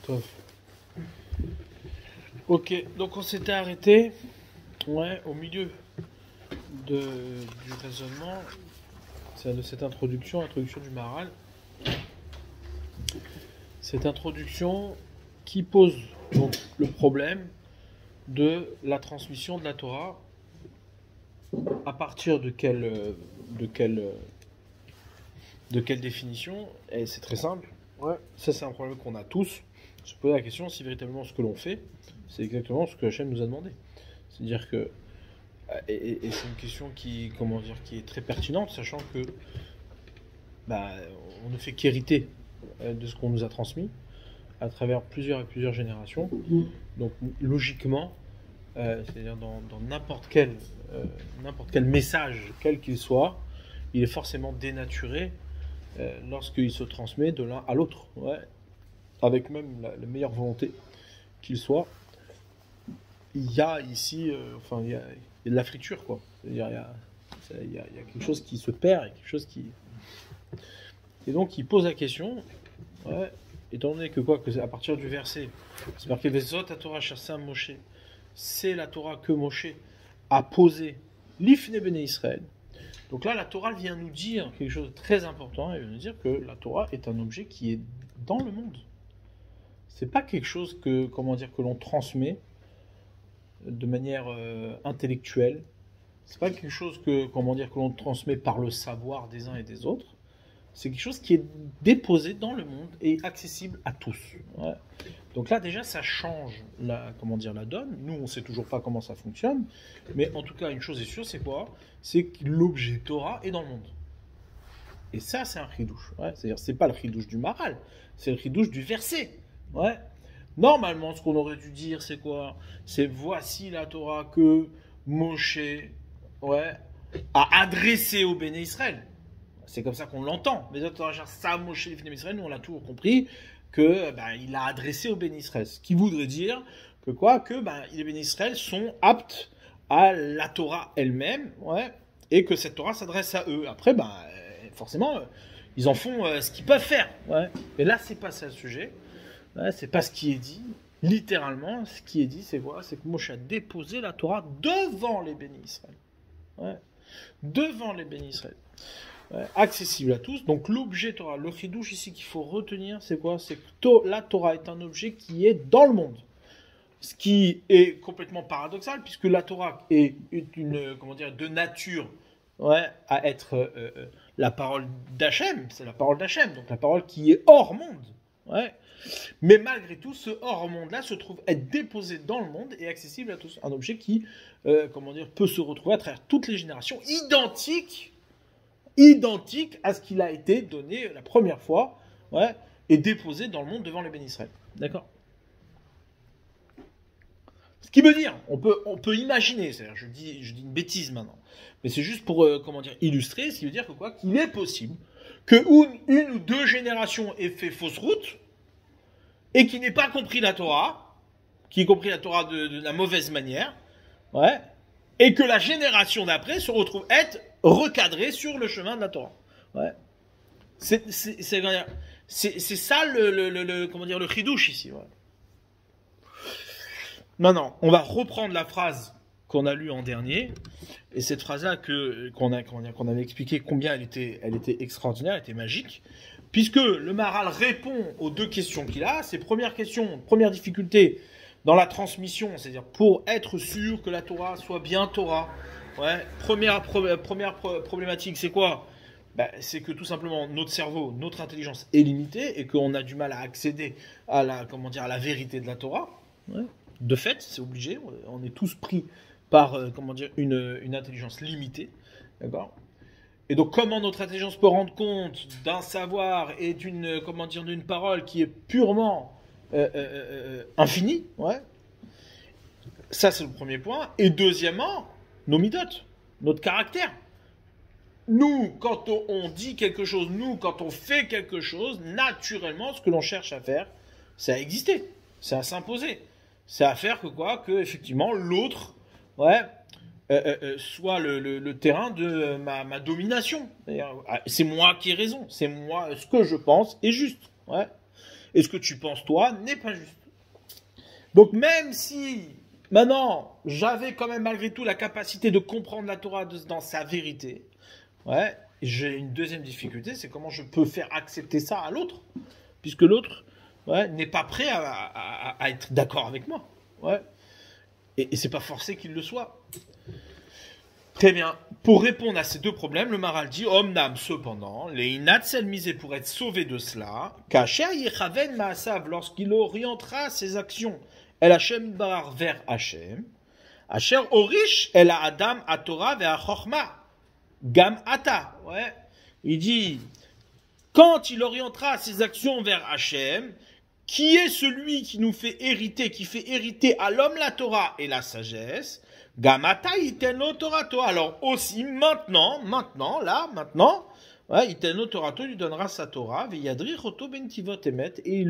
Top. Ok, donc on s'était arrêté au milieu du raisonnement de cette introduction du Maharal. Cette introduction qui pose donc le problème de la transmission de la Torah à partir de quelle définition. Et c'est très simple. Ça, c'est un problème qu'on a tous. Se poser la question si véritablement ce que l'on fait, c'est exactement ce que Hachem nous a demandé. C'est-à-dire que, et c'est une question qui est très pertinente, sachant que on ne fait qu'hériter de ce qu'on nous a transmis à travers plusieurs générations. Donc logiquement, c'est-à-dire dans n'importe quel message, quel qu'il soit, il est forcément dénaturé lorsqu'il se transmet de l'un à l'autre, avec même la meilleure volonté qu'il soit. Il y a ici, il y a de la friture, quoi. C'est-à-dire, il y a quelque chose qui se perd, il y a quelque chose qui... Et donc, il pose la question, étant donné que à partir du verset, c'est marqué « Vezot Torah Shasam Moshe », c'est la Torah que Moshe a posée, l'Ifne Bene Israël. Donc là, la Torah vient nous dire quelque chose de très important, elle vient nous dire que la Torah est un objet qui est dans le monde. C'est pas quelque chose que l'on transmet de manière intellectuelle. C'est pas quelque chose que l'on transmet par le savoir des uns et des autres. C'est quelque chose qui est déposé dans le monde et accessible à tous. Donc là, déjà, ça change la donne. Nous, on sait toujours pas comment ça fonctionne, mais en tout cas, une chose est sûre, c'est quoi? C'est que l'objet Torah est dans le monde. Et ça, c'est un chidouche. C'est-à-dire, c'est pas le chidouche du Maharal, c'est le chidouche du verset. Normalement, ce qu'on aurait dû dire, c'est quoi? C'est voici la Torah que Moshe a adressée au Béné Israël. C'est comme ça qu'on l'entend. Mais ça, Moshe, Israël, nous on l'a toujours compris que il a adressé au Béné Israël. Ce qui voudrait dire que les Béné Israël sont aptes à la Torah elle-même, et que cette Torah s'adresse à eux. Après, forcément, ils en font ce qu'ils peuvent faire. Mais là, c'est pas ça le sujet. C'est pas ce qui est dit. Littéralement, ce qui est dit, c'est quoi? C'est que Moshe a déposé la Torah devant les Béné Israël. Devant les Béné Israël. Accessible à tous. Donc l'objet Torah, le chidouche ici qu'il faut retenir, c'est quoi? C'est que la Torah est un objet qui est dans le monde. Ce qui est complètement paradoxal, puisque la Torah est une, de nature à être la parole d'Hachem, c'est la parole d'Hachem, donc la parole qui est hors monde. Mais malgré tout, ce hors monde-là se trouve être déposé dans le monde et accessible à tous. Un objet qui, peut se retrouver à travers toutes les générations, identique à ce qu'il a été donné la première fois, et déposé dans le monde devant les Béné Israël. D'accord? Ce qui veut dire, on peut imaginer, c'est-à-dire, je dis une bêtise maintenant, mais c'est juste pour, illustrer, ce qui veut dire qu'il est possible que une ou deux générations aient fait fausse route, et qui n'ait pas compris la Torah, qui ait compris la Torah de la mauvaise manière, et que la génération d'après se retrouve être recadrée sur le chemin de la Torah. C'est ça le chidouche ici. Maintenant, on va reprendre la phrase qu'on a lue en dernier, et cette phrase-là qu'on avait expliqué combien elle était extraordinaire, elle était magique, puisque le Maharal répond aux deux questions qu'il a. Ses premières questions, première difficulté dans la transmission, c'est-à-dire pour être sûr que la Torah soit bien Torah. Première problématique, c'est quoi? C'est que tout simplement notre cerveau, notre intelligence est limitée et qu'on a du mal à accéder à la vérité de la Torah. De fait, c'est obligé. On est tous pris par une intelligence limitée, d'accord? Et donc, comment notre intelligence peut rendre compte d'un savoir et d'une parole qui est purement infinie, Ça, c'est le premier point. Et deuxièmement, nos midotes, notre caractère. Nous, quand on dit quelque chose, quand on fait quelque chose, naturellement, ce que l'on cherche à faire, c'est à exister, c'est à s'imposer. C'est à faire que effectivement, l'autre, soit le terrain de ma domination. C'est moi qui ai raison, c'est moi, ce que je pense est juste. et ce que tu penses toi n'est pas juste. Donc même si maintenant j'avais quand même malgré tout la capacité de comprendre la Torah dans sa vérité, ouais, j'ai une deuxième difficulté, c'est comment je peux faire accepter ça à l'autre, puisque l'autre, ouais, n'est pas prêt à être d'accord avec moi, ouais, et c'est pas forcé qu'il le soit. Très bien. Pour répondre à ces deux problèmes, le Maral dit Omnam, cependant, les inatsel misé pour être sauvé de cela, Kacher Yechaven Maasav, lorsqu'il orientera ses actions, El Hashem Bar vers Hashem, Asher Orish, El Adam Atora vers Chorma, Gam Ata. Ouais. Il dit quand il orientera ses actions vers Hashem, qui est celui qui nous fait hériter, qui fait hériter à l'homme la Torah et la sagesse, Gamata iteno torato. Alors aussi maintenant, ouais, iteno torato lui donnera sa Torah, veyadri roto bentivot emet, et il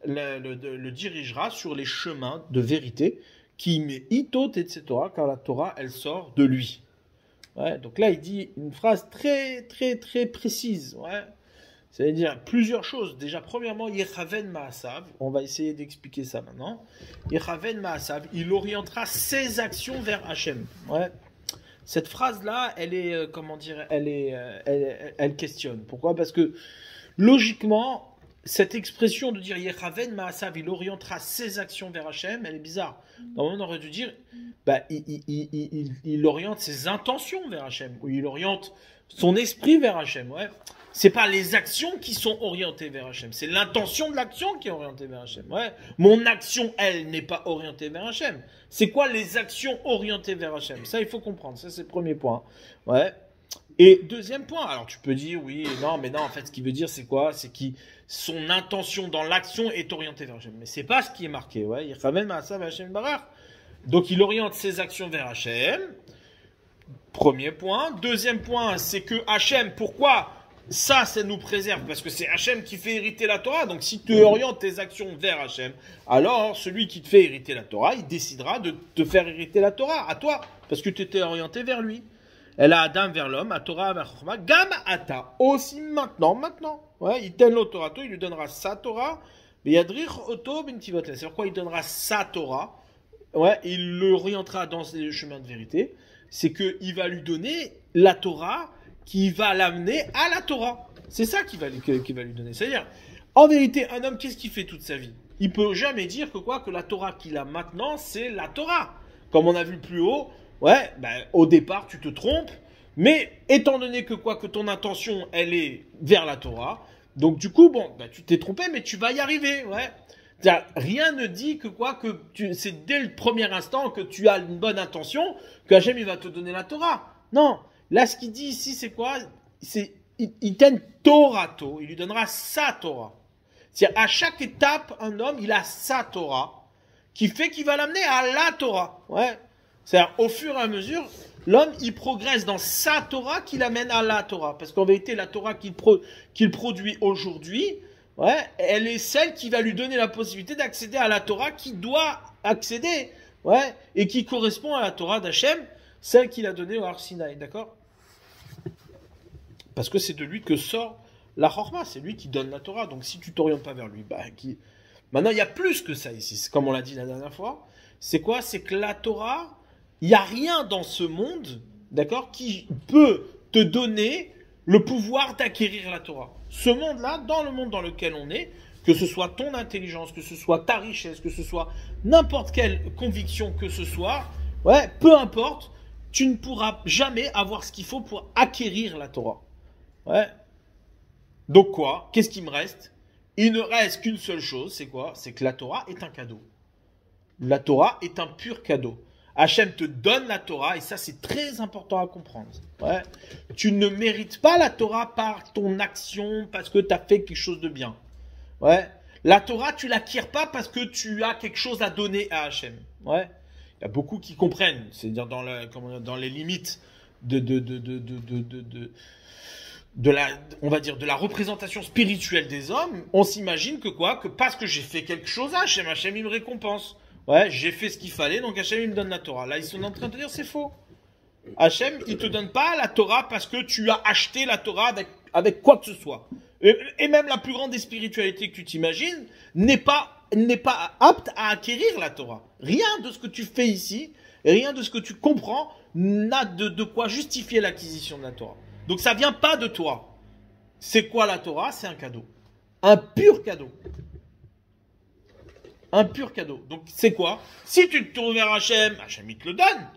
le dirigera sur les chemins de vérité, qui met itot etc. car la Torah elle sort de lui. Ouais, donc là il dit une phrase très très très précise. Ouais. C'est-à-dire plusieurs choses. Déjà, premièrement, Yechaven Maasav, on va essayer d'expliquer ça maintenant. Yechaven Maasav, il orientera ses actions vers Hachem. Ouais. Cette phrase-là, elle est, comment dire, elle questionne. Pourquoi ? Parce que, logiquement, cette expression de dire Yechaven Maasav, il orientera ses actions vers Hachem, elle est bizarre. Normalement, on aurait dû dire, bah, il oriente ses intentions vers Hachem, ou il oriente son esprit vers Hachem, ouais. C'est pas les actions qui sont orientées vers Hachem, c'est l'intention de l'action qui est orientée vers Hachem. Ouais. Mon action, elle, n'est pas orientée vers Hachem. C'est quoi les actions orientées vers Hachem ? Ça, il faut comprendre. Ça, c'est le premier point. Ouais. Et deuxième point, alors tu peux dire oui, non, mais non, en fait, ce qu'il veut dire, c'est quoi ? C'est que son intention dans l'action est orientée vers Hachem. Mais c'est pas ce qui est marqué. Ouais. Il ramène à ça, Hachem Barar. Donc, il oriente ses actions vers Hachem. Premier point. Deuxième point, c'est que Hachem, pourquoi ? Ça nous préserve, parce que c'est Hachem qui fait hériter la Torah. Donc si tu orientes tes actions vers Hachem, alors celui qui te fait hériter la Torah, il décidera de te faire hériter la Torah, à toi, parce que tu étais orienté vers lui. Elle a Adam vers l'homme, à Torah vers Chorma, Gam Ata, aussi maintenant. Ouais, il donne l'autorato, il lui donnera sa Torah, Beyadrich Oto Bentivoten. C'est pourquoi il donnera sa Torah, ouais, il l'orientera dans les chemins de vérité. C'est qu'il va lui donner la Torah qui va l'amener à la Torah. C'est ça qu'il va lui donner. C'est-à-dire, en vérité, un homme, qu'est-ce qu'il fait toute sa vie ? Il peut jamais dire que la Torah qu'il a maintenant, c'est la Torah. Comme on a vu plus haut, ouais, ben, au départ, tu te trompes, mais étant donné que ton intention, elle est vers la Torah, donc du coup, bon, ben, tu t'es trompé, mais tu vas y arriver, ouais. C'est-à-dire, rien ne dit c'est dès le premier instant que tu as une bonne intention, que Hachem, il va te donner la Torah. Non. Là, ce qu'il dit ici, c'est quoi ? C'est Iten Torato, il lui donnera sa Torah. C'est-à-dire, à chaque étape, un homme, il a sa Torah, qui fait qu'il va l'amener à la Torah. Ouais. C'est-à-dire, au fur et à mesure, l'homme, il progresse dans sa Torah qui l'amène à la Torah. Parce qu'en vérité, la Torah qu'il produit aujourd'hui, ouais, elle est celle qui va lui donner la possibilité d'accéder à la Torah qui doit accéder, ouais, et qui correspond à la Torah d'Hachem, celle qu'il a donnée au Har Sinaï, d'accord ? Parce que c'est de lui que sort la Chorma, c'est lui qui donne la Torah. Donc si tu t'orientes pas vers lui, maintenant il y a plus que ça ici. C'est comme on l'a dit la dernière fois. C'est quoi ? C'est que la Torah, il n'y a rien dans ce monde, d'accord, qui peut te donner le pouvoir d'acquérir la Torah. Ce monde-là, dans le monde dans lequel on est, que ce soit ton intelligence, que ce soit ta richesse, que ce soit n'importe quelle conviction que ce soit, ouais, peu importe, tu ne pourras jamais avoir ce qu'il faut pour acquérir la Torah. Ouais. Donc quoi ? Qu'est-ce qui me reste ? Il ne reste qu'une seule chose, c'est quoi ? C'est que la Torah est un cadeau. La Torah est un pur cadeau. Hachem te donne la Torah, et ça c'est très important à comprendre. Ouais. Tu ne mérites pas la Torah par ton action, parce que tu as fait quelque chose de bien. Ouais. La Torah, tu l'acquiers pas parce que tu as quelque chose à donner à Hachem. Ouais. Il y a beaucoup qui comprennent, c'est-à-dire dans les limites on va dire de la représentation spirituelle des hommes, on s'imagine que parce que j'ai fait quelque chose à Hachem, il me récompense. Ouais, j'ai fait ce qu'il fallait, donc Hachem il me donne la Torah. Là, ils sont en train de dire c'est faux. Hachem, il te donne pas la Torah parce que tu as acheté la Torah avec quoi que ce soit. Et même la plus grande des spiritualités que tu t'imagines n'est pas apte à acquérir la Torah. Rien de ce que tu fais ici, rien de ce que tu comprends n'a de quoi justifier l'acquisition de la Torah. Donc ça vient pas de toi. C'est quoi la Torah? C'est un cadeau. Un pur cadeau. Un pur cadeau. Donc c'est quoi? Si tu te tournes vers Hachem, Hachem il te le donne.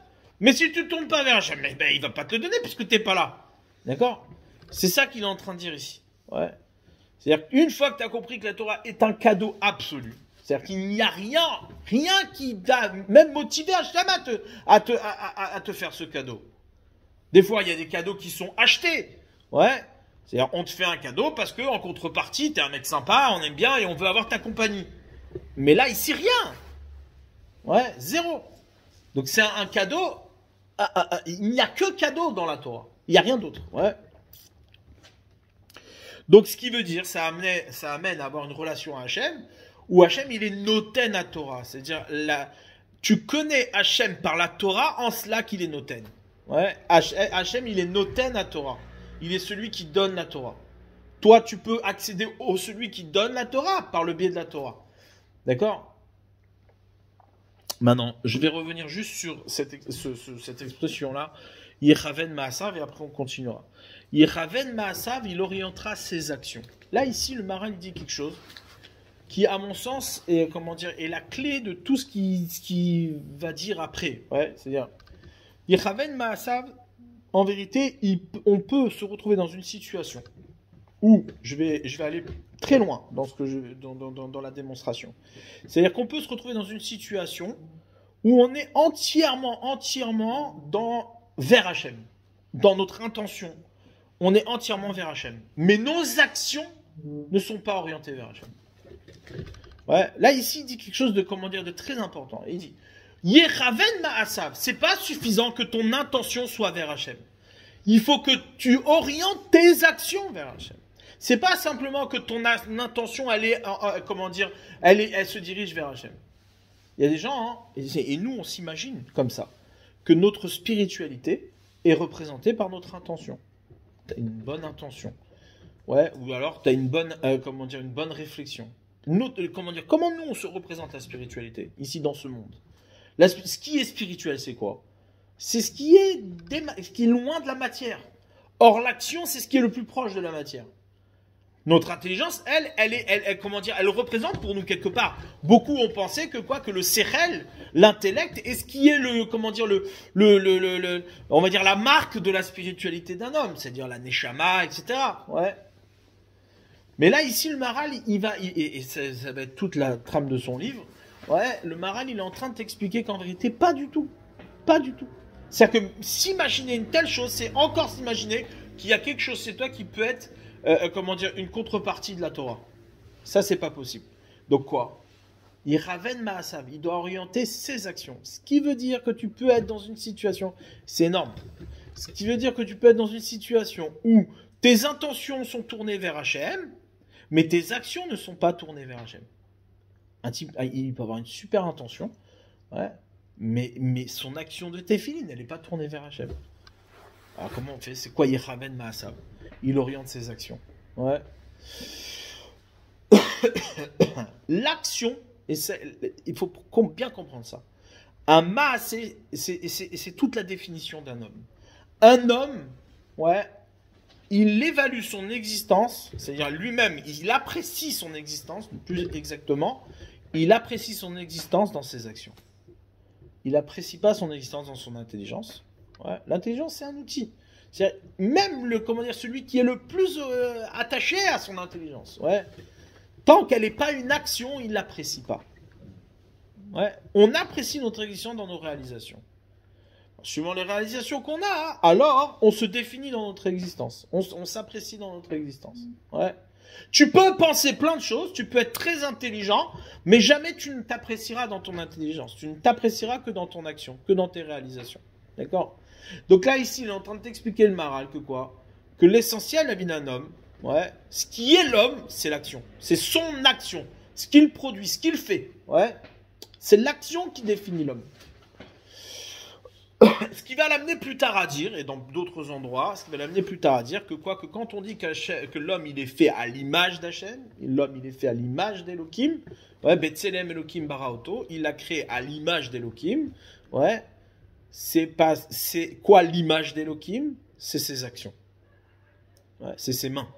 Mais si tu ne te tournes pas vers Hachem, ben, il va pas te le donner puisque tu n'es pas là. D'accord? C'est ça qu'il est en train de dire ici. Ouais. C'est-à-dire qu'une fois que tu as compris que la Torah est un cadeau absolu, c'est-à-dire qu'il n'y a rien qui va même motiver Hachem à te faire ce cadeau. Des fois, il y a des cadeaux qui sont achetés. Ouais. C'est-à-dire, on te fait un cadeau parce que en contrepartie, tu es un mec sympa, on aime bien et on veut avoir ta compagnie. Mais là, ici, rien. Ouais, zéro. Donc, c'est un cadeau. Il n'y a que cadeau dans la Torah. Il n'y a rien d'autre. Ouais. Donc, ce qui veut dire, ça amène à avoir une relation à Hachem, où Hachem, il est noten à Torah. C'est-à-dire, tu connais Hachem par la Torah, en cela qu'il est noten. Ouais. Hachem, il est noten à Torah. Il est celui qui donne la Torah. Toi, tu peux accéder au celui qui donne la Torah par le biais de la Torah. D'accord? Maintenant, je vais revenir juste sur cette expression-là. Yiraven Maasav, et après on continuera. Yiraven Maasav, il orientera ses actions. Là, ici, le Maharal dit quelque chose qui, à mon sens, est la clé de tout ce qui va dire après. Ouais, c'est-à-dire, Yiraven Maasav, en vérité, on peut se retrouver dans une situation où je vais aller très loin dans la démonstration. C'est-à-dire qu'on peut se retrouver dans une situation où on est entièrement vers Hachem, dans notre intention. On est entièrement vers Hachem. Mais nos actions ne sont pas orientées vers Hachem. Ouais, là, ici, il dit quelque chose de très important. Il dit, Yeraven Ma'asav, c'est pas suffisant que ton intention soit vers Hachem. Il faut que tu orientes tes actions vers Hachem. C'est pas simplement que ton intention, elle se dirige vers Hachem. Il y a des gens, et nous on s'imagine comme ça, que notre spiritualité est représentée par notre intention. Tu as une bonne intention. Ouais, ou alors tu as une bonne réflexion. Comment nous on se représente la spiritualité ici dans ce monde? Ce qui est spirituel, c'est quoi? C'est ce qui est loin de la matière. Or l'action, c'est ce qui est le plus proche de la matière. Notre intelligence, elle représente pour nous quelque part. Beaucoup ont pensé que le sérel, l'intellect, est ce qui est on va dire la marque de la spiritualité d'un homme, c'est-à-dire la neshama, etc. Ouais. Mais là, ici, le Maharal, et ça va être toute la trame de son livre. Ouais, le Maharal, il est en train de t'expliquer qu'en vérité, pas du tout. Pas du tout. C'est-à-dire que s'imaginer une telle chose, c'est encore s'imaginer qu'il y a quelque chose chez toi qui peut être une contrepartie de la Torah. Ça, c'est pas possible. Donc quoi? Il raven ma'asav, il doit orienter ses actions. Ce qui veut dire que tu peux être dans une situation, c'est énorme. Ce qui veut dire que tu peux être dans une situation où tes intentions sont tournées vers Hachem, mais tes actions ne sont pas tournées vers Hachem. Un type, il peut avoir une super intention, ouais, mais son action de tefilin, elle n'est pas tournée vers Hachem. Alors comment on fait? C'est quoi Yiraven Ma'asav? Il oriente ses actions. Ouais. L'action, il faut bien comprendre ça. Un Ma'aseh, c'est toute la définition d'un homme. Un homme, ouais, il évalue son existence, c'est-à-dire lui-même, il apprécie son existence, plus exactement, il apprécie son existence dans ses actions. Il n'apprécie pas son existence dans son intelligence. Ouais. L'intelligence, c'est un outil. C'est même celui qui est le plus attaché à son intelligence. Ouais. Tant qu'elle n'est pas une action, il ne l'apprécie pas. Ouais. On apprécie notre existence dans nos réalisations. Suivant les réalisations qu'on a, alors on se définit dans notre existence. On s'apprécie dans notre existence. Ouais. Tu peux penser plein de choses, tu peux être très intelligent, mais jamais tu ne t'apprécieras dans ton intelligence. Tu ne t'apprécieras que dans ton action, que dans tes réalisations. D'accord? Donc là, ici, il est en train de t'expliquer le Maharal que quoi? Que l'essentiel de la vie d'un homme, ouais, ce qui est l'homme, c'est l'action. C'est son action. Ce qu'il produit, ce qu'il fait. Ouais. C'est l'action qui définit l'homme. Ce qui va l'amener plus tard à dire, et dans d'autres endroits, ce qui va l'amener plus tard à dire que quoi, que quand on dit que l'homme il est fait à l'image d'Hachem, l'homme il est fait à l'image d'Elohim, ouais, Betselem Elohim Baraoto, il l'a créé à l'image d'Elohim, ouais, c'est quoi l'image d'Elohim? C'est ses actions, ouais, c'est ses mains.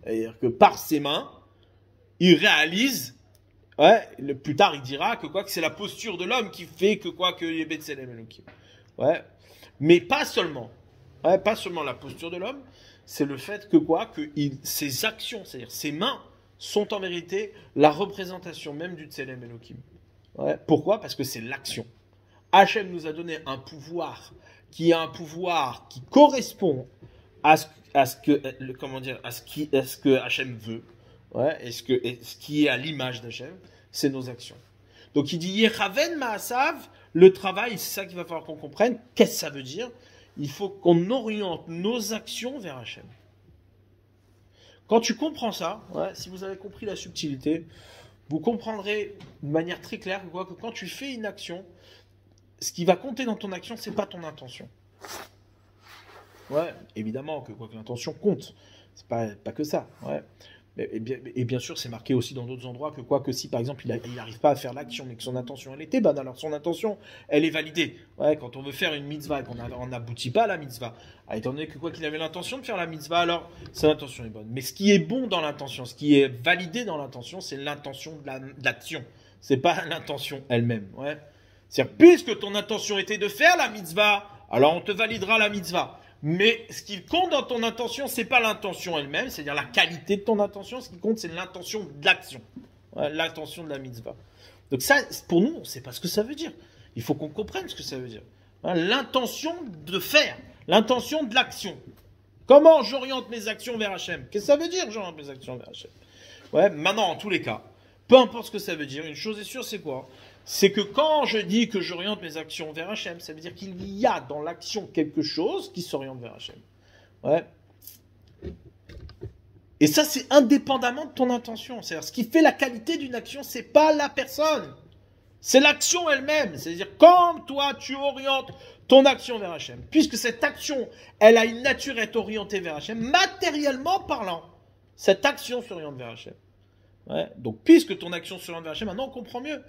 C'est-à-dire que par ses mains, il réalise, ouais, plus tard il dira que quoi, que c'est la posture de l'homme qui fait que quoi, que les Betselem Elohim. Ouais, mais pas seulement. Ouais, pas seulement la posture de l'homme, c'est le fait que quoi, que ses actions, c'est-à-dire ses mains, sont en vérité la représentation même du Tselem Elohim. Ouais, pourquoi? Parce que c'est l'action. Hachem nous a donné un pouvoir qui est un pouvoir qui correspond à ce que, comment dire, à ce que Hachem veut. Ouais, et ce qui est à l'image d'Hachem, c'est nos actions. Donc il dit Yechaven Maasav, le travail, c'est ça qu'il va falloir qu'on comprenne. Qu'est-ce que ça veut dire? Il faut qu'on oriente nos actions vers Hachem. Quand tu comprends ça, ouais, si vous avez compris la subtilité, vous comprendrez de manière très claire que quand tu fais une action, ce qui va compter dans ton action, c'est pas ton intention. Ouais, évidemment que l'intention compte. C'est pas que ça. Ouais. Et bien sûr, c'est marqué aussi dans d'autres endroits que si par exemple il n'arrive pas à faire l'action mais que son intention elle était bonne, alors son intention elle est validée. Ouais, quand on veut faire une mitzvah et qu'on n'aboutit pas à la mitzvah, étant donné que qu'il avait l'intention de faire la mitzvah, alors son intention est bonne. Mais ce qui est bon dans l'intention, ce qui est validé dans l'intention, c'est l'intention de l'action. C'est pas l'intention elle-même. Ouais. C'est-à-dire, puisque ton intention était de faire la mitzvah, alors on te validera la mitzvah. Mais ce qui compte dans ton intention, c'est pas l'intention elle-même, c'est-à-dire la qualité de ton intention. Ce qui compte, c'est l'intention de l'action, ouais, l'intention de la mitzvah. Donc ça, pour nous, on ne sait pas ce que ça veut dire. Il faut qu'on comprenne ce que ça veut dire. Hein, l'intention de faire, l'intention de l'action. Comment j'oriente mes actions vers Hachem? Qu'est-ce que ça veut dire, j'oriente mes actions vers Hachem? Ouais, maintenant, en tous les cas, peu importe ce que ça veut dire, une chose est sûre, c'est quoi? C'est que quand je dis que j'oriente mes actions vers Hachem, ça veut dire qu'il y a dans l'action quelque chose qui s'oriente vers Hachem. Ouais. Et ça, c'est indépendamment de ton intention. C'est-à-dire, ce qui fait la qualité d'une action, c'est pas la personne. C'est l'action elle-même. C'est-à-dire, quand toi, tu orientes ton action vers Hachem, puisque cette action, elle a une nature à être orientée vers Hachem, matériellement parlant, cette action s'oriente vers Hachem. Ouais. Donc, puisque ton action s'oriente vers Hachem, maintenant on comprend mieux.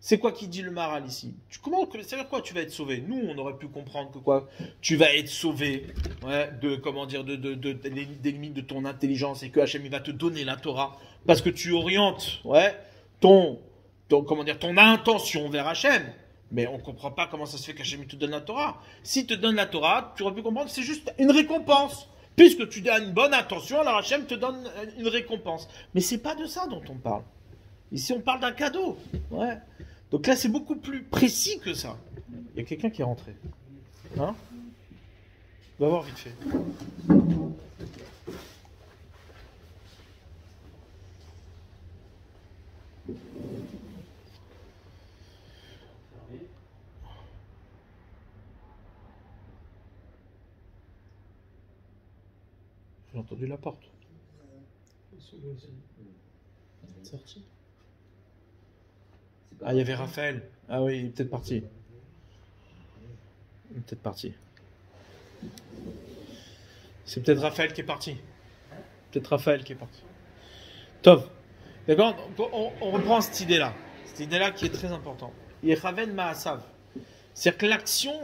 C'est quoi qui dit le Maral ici? Ça veut dire quoi tu vas être sauvé? Nous, on aurait pu comprendre que quoi? Tu vas être sauvé, ouais, des limites de ton intelligence et que Hachem il va te donner la Torah parce que tu orientes, ouais, ton intention vers Hachem. Mais on ne comprend pas comment ça se fait qu'Hachem te donne la Torah. S'il te donne la Torah, tu aurais pu comprendre que c'est juste une récompense. Puisque tu as une bonne intention, alors Hachem te donne une récompense. Mais c'est pas de ça dont on parle. Ici, on parle d'un cadeau. Ouais. Donc là, c'est beaucoup plus précis que ça. Il y a quelqu'un qui est rentré. Hein? On va voir vite fait. J'ai entendu la porte. Sorti. Ah, il y avait Raphaël. Ah oui, il est peut-être parti. Il est peut-être parti. C'est peut-être Raphaël qui est parti. Peut-être Raphaël qui est parti. Top. D'accord? On reprend cette idée-là. Cette idée-là qui est très importante. Yechaven Maasav. C'est-à-dire que l'action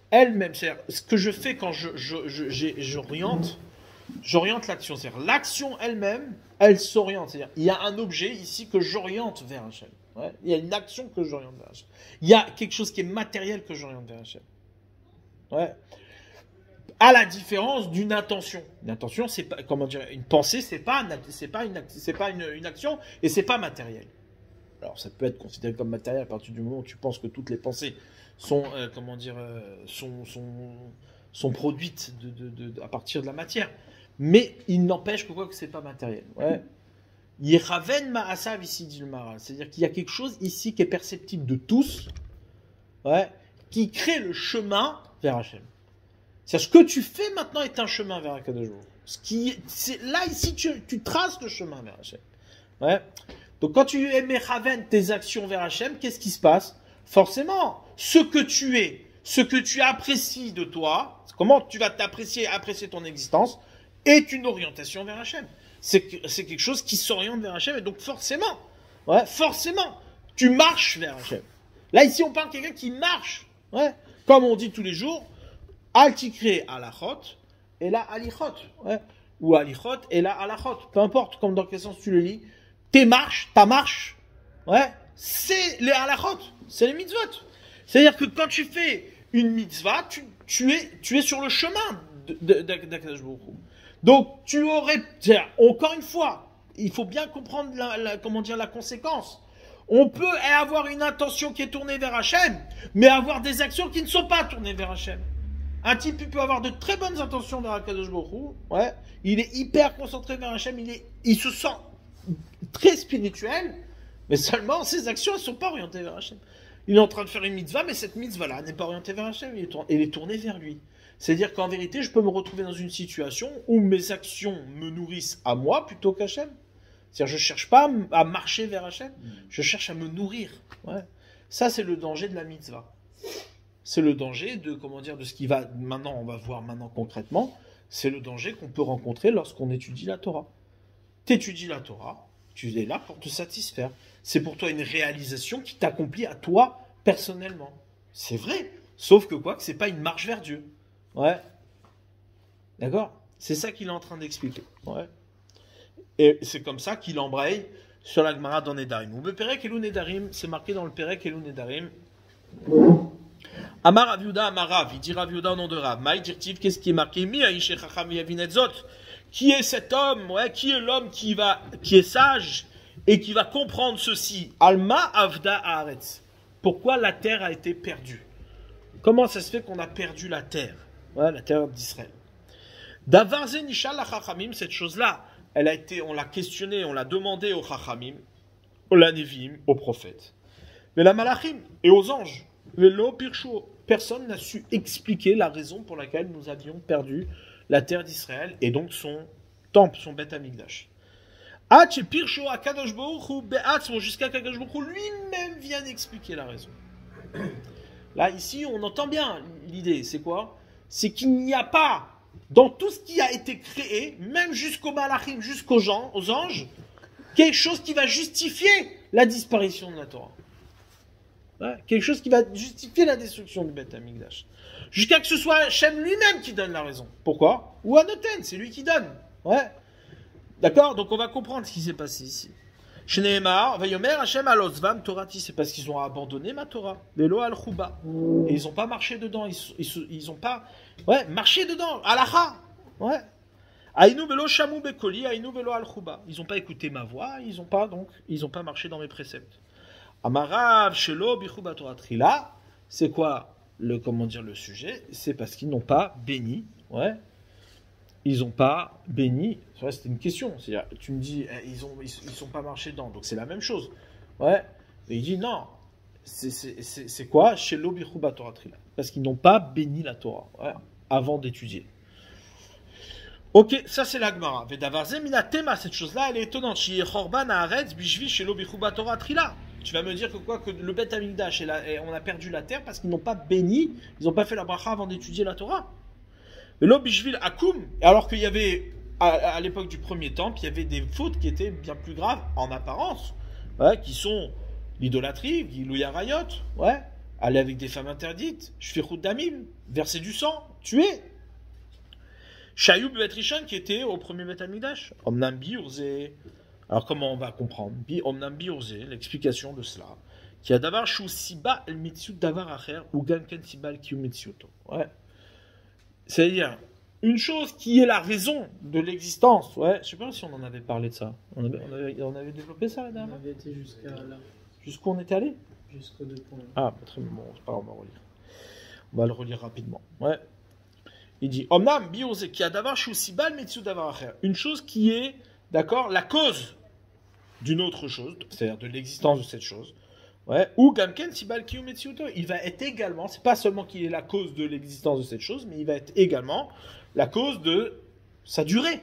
elle-même, c'est-à-dire ce que je fais quand j'oriente l'action. C'est-à-dire l'action elle-même, elle s'oriente. C'est-à-dire il y a un objet ici que j'oriente vers Hachem. Ouais. Il y a une action que j'oriente vers Hachem. Il y a quelque chose qui est matériel que j'oriente vers Hachem. Ouais. À la différence d'une intention. Une intention, c'est pas, comment dire, une pensée, c'est pas une action et c'est pas matériel. Alors ça peut être considéré comme matériel à partir du moment où tu penses que toutes les pensées sont, sont produites à partir de la matière. Mais il n'empêche que c'est pas matériel. Ouais. Yechaven Maasav ici dit le Maral. C'est-à-dire qu'il y a quelque chose ici qui est perceptible de tous, ouais, qui crée le chemin vers Hachem. C'est-à-dire ce que tu fais maintenant est un chemin vers Akadosh Baruch Hu. Là ici tu traces le chemin vers Hachem. Ouais. Donc quand tu émets Raven tes actions vers Hachem, qu'est-ce qui se passe? Forcément, ce que tu es, ce que tu apprécies de toi, comment tu vas apprécier ton existence, est une orientation vers Hachem. C'est quelque chose qui s'oriente vers Hachem, et donc forcément, tu marches vers Hachem. Là, ici, on parle de quelqu'un qui marche. Ouais. Comme on dit tous les jours, Altikre alachot, et la alichot. Ouais. Ou alichot, et la alachot. Peu importe, comme dans quel sens tu le lis. Ta marche, ouais, c'est les alachot, c'est les mitzvot. C'est-à-dire que quand tu fais une mitzvah, tu es sur le chemin d'Akadosh Baruch Hu. Donc, encore une fois, il faut bien comprendre la conséquence. On peut avoir une intention qui est tournée vers Hachem, mais avoir des actions qui ne sont pas tournées vers Hachem. Un type peut avoir de très bonnes intentions vers Akadosh Baruch Hu, ouais, il est hyper concentré vers Hachem, il se sent très spirituel, mais seulement ses actions ne sont pas orientées vers Hachem. Il est en train de faire une mitzvah, mais cette mitzvah-là n'est pas orientée vers Hachem, elle est tournée vers lui. C'est-à-dire qu'en vérité, je peux me retrouver dans une situation où mes actions me nourrissent à moi plutôt qu'Hachem. C'est-à-dire, je ne cherche pas à marcher vers Hachem, je cherche à me nourrir. Ouais. Ça, c'est le danger de la mitzvah. C'est le danger de ce qui va, maintenant, on va voir maintenant concrètement, c'est le danger qu'on peut rencontrer lorsqu'on étudie la Torah. Tu étudies la Torah, tu es là pour te satisfaire. C'est pour toi une réalisation qui t'accomplit à toi personnellement. C'est vrai, sauf que c'est pas une marche vers Dieu. Ouais. D'accord? C'est ça qu'il est en train d'expliquer. Ouais. Et c'est comme ça qu'il embraye sur la Gemara dans Nedarim. Ou le Perek Elou Nedarim, c'est marqué dans le Perek Elou Nedarim. Amar Rav Yehuda, Amar Rav, il dit Rav Yehuda au nom de Rav. Maï dirtiv, qu'est-ce qui est marqué? Mi Aïche Chacham Yavinetzot. Qui est cet homme? Ouais, qui est l'homme qui est sage et qui va comprendre ceci? Alma Avda Haaretz. Pourquoi la terre a été perdue? Comment ça se fait qu'on a perdu la terre? Ouais, la terre d'Israël. Davar Ze Nishal la Chachamim, cette chose-là, on l'a questionné, on l'a demandé aux Chachamim, aux Nevi'im, aux prophètes. Mais la Malachim et aux anges. Velo Pirsho, personne n'a su expliquer la raison pour laquelle nous avions perdu la terre d'Israël et donc son temple, son Beth Amikdash. Jusqu'à qu'Akadosh Baruch Hu lui-même vienne expliquer la raison. Là, ici, on entend bien l'idée. C'est quoi? C'est qu'il n'y a pas, dans tout ce qui a été créé, même jusqu'aux malachim, aux anges, quelque chose qui va justifier la disparition de la Torah. Ouais, quelque chose qui va justifier la destruction du Beth Amikdash. Jusqu'à que ce soit Hachem lui-même qui donne la raison. Pourquoi? Ou Anoten, c'est lui qui donne. Ouais. D'accord? Donc on va comprendre ce qui s'est passé ici. Shneemar, Vayomer Hachem alozvam Torati, c'est parce qu'ils ont abandonné ma Torah. Velo al Chuba. Et ils n'ont pas marché dedans. Ils n'ont pas marché dedans. Alacha. Ouais. Aïnou velo shamu bekoli, aïnou velo al Chuba. Ils n'ont pas écouté ma voix. Ils n'ont pas marché dans mes préceptes. Amarav shelo bichuba Torah trila. C'est quoi le sujet? C'est parce qu'ils n'ont pas béni. Ouais. Ils n'ont pas béni. C'était une question. C'est-à-dire, tu me dis, ils sont pas marchés dedans. Donc c'est la même chose. Ouais. Et il dit non. C'est quoi? Chez l'Obichuba Torah Trila. Parce qu'ils n'ont pas béni la Torah. Ouais, avant d'étudier. Ok, ça c'est la Gemara. Vedavarze minatema, cette chose-là, elle est étonnante. Chez Chorban Haaretz bishvi chez l'Obichuba Torah Trila. Tu vas me dire que le Beth Amikdash, on a perdu la terre parce qu'ils n'ont pas béni, ils n'ont pas fait la bracha avant d'étudier la Torah. L'Obishvil Akum, alors qu'il y avait, à l'époque du premier temple, il y avait des fautes qui étaient bien plus graves en apparence, ouais, qui sont l'idolâtrie, Gilou Yarayot, ouais, aller avec des femmes interdites, Shfichut Damim, verser du sang, tuer. Shayub Bet Rishon qui était au premier Beth Amikdash, Omnam Biurze. Alors comment on va comprendre? Omnam Biurze, l'explication de cela. Qui a davar shu siba el mitziut davar acher ou gamken siba el kiu mitziuto. Ouais. C'est-à-dire, une chose qui est la raison de l'existence. Ouais, je ne sais pas si on en avait parlé de ça. On avait développé ça la dernière fois. On avait été jusqu'à là. Jusqu'où on était allé? Jusqu'au 2 points. Ah, très bon, c'est pas grave, on va relire. On va le relire rapidement. Ouais. Il dit Omnam biose qui a davar shusibal metsu davar acher. Une chose qui est, d'accord, la cause d'une autre chose, c'est-à-dire de l'existence de cette chose. Ouais, ou Gamken Sibal Kiyu Metsuto, il va être également, c'est pas seulement qu'il est la cause de l'existence de cette chose, mais il va être également la cause de sa durée.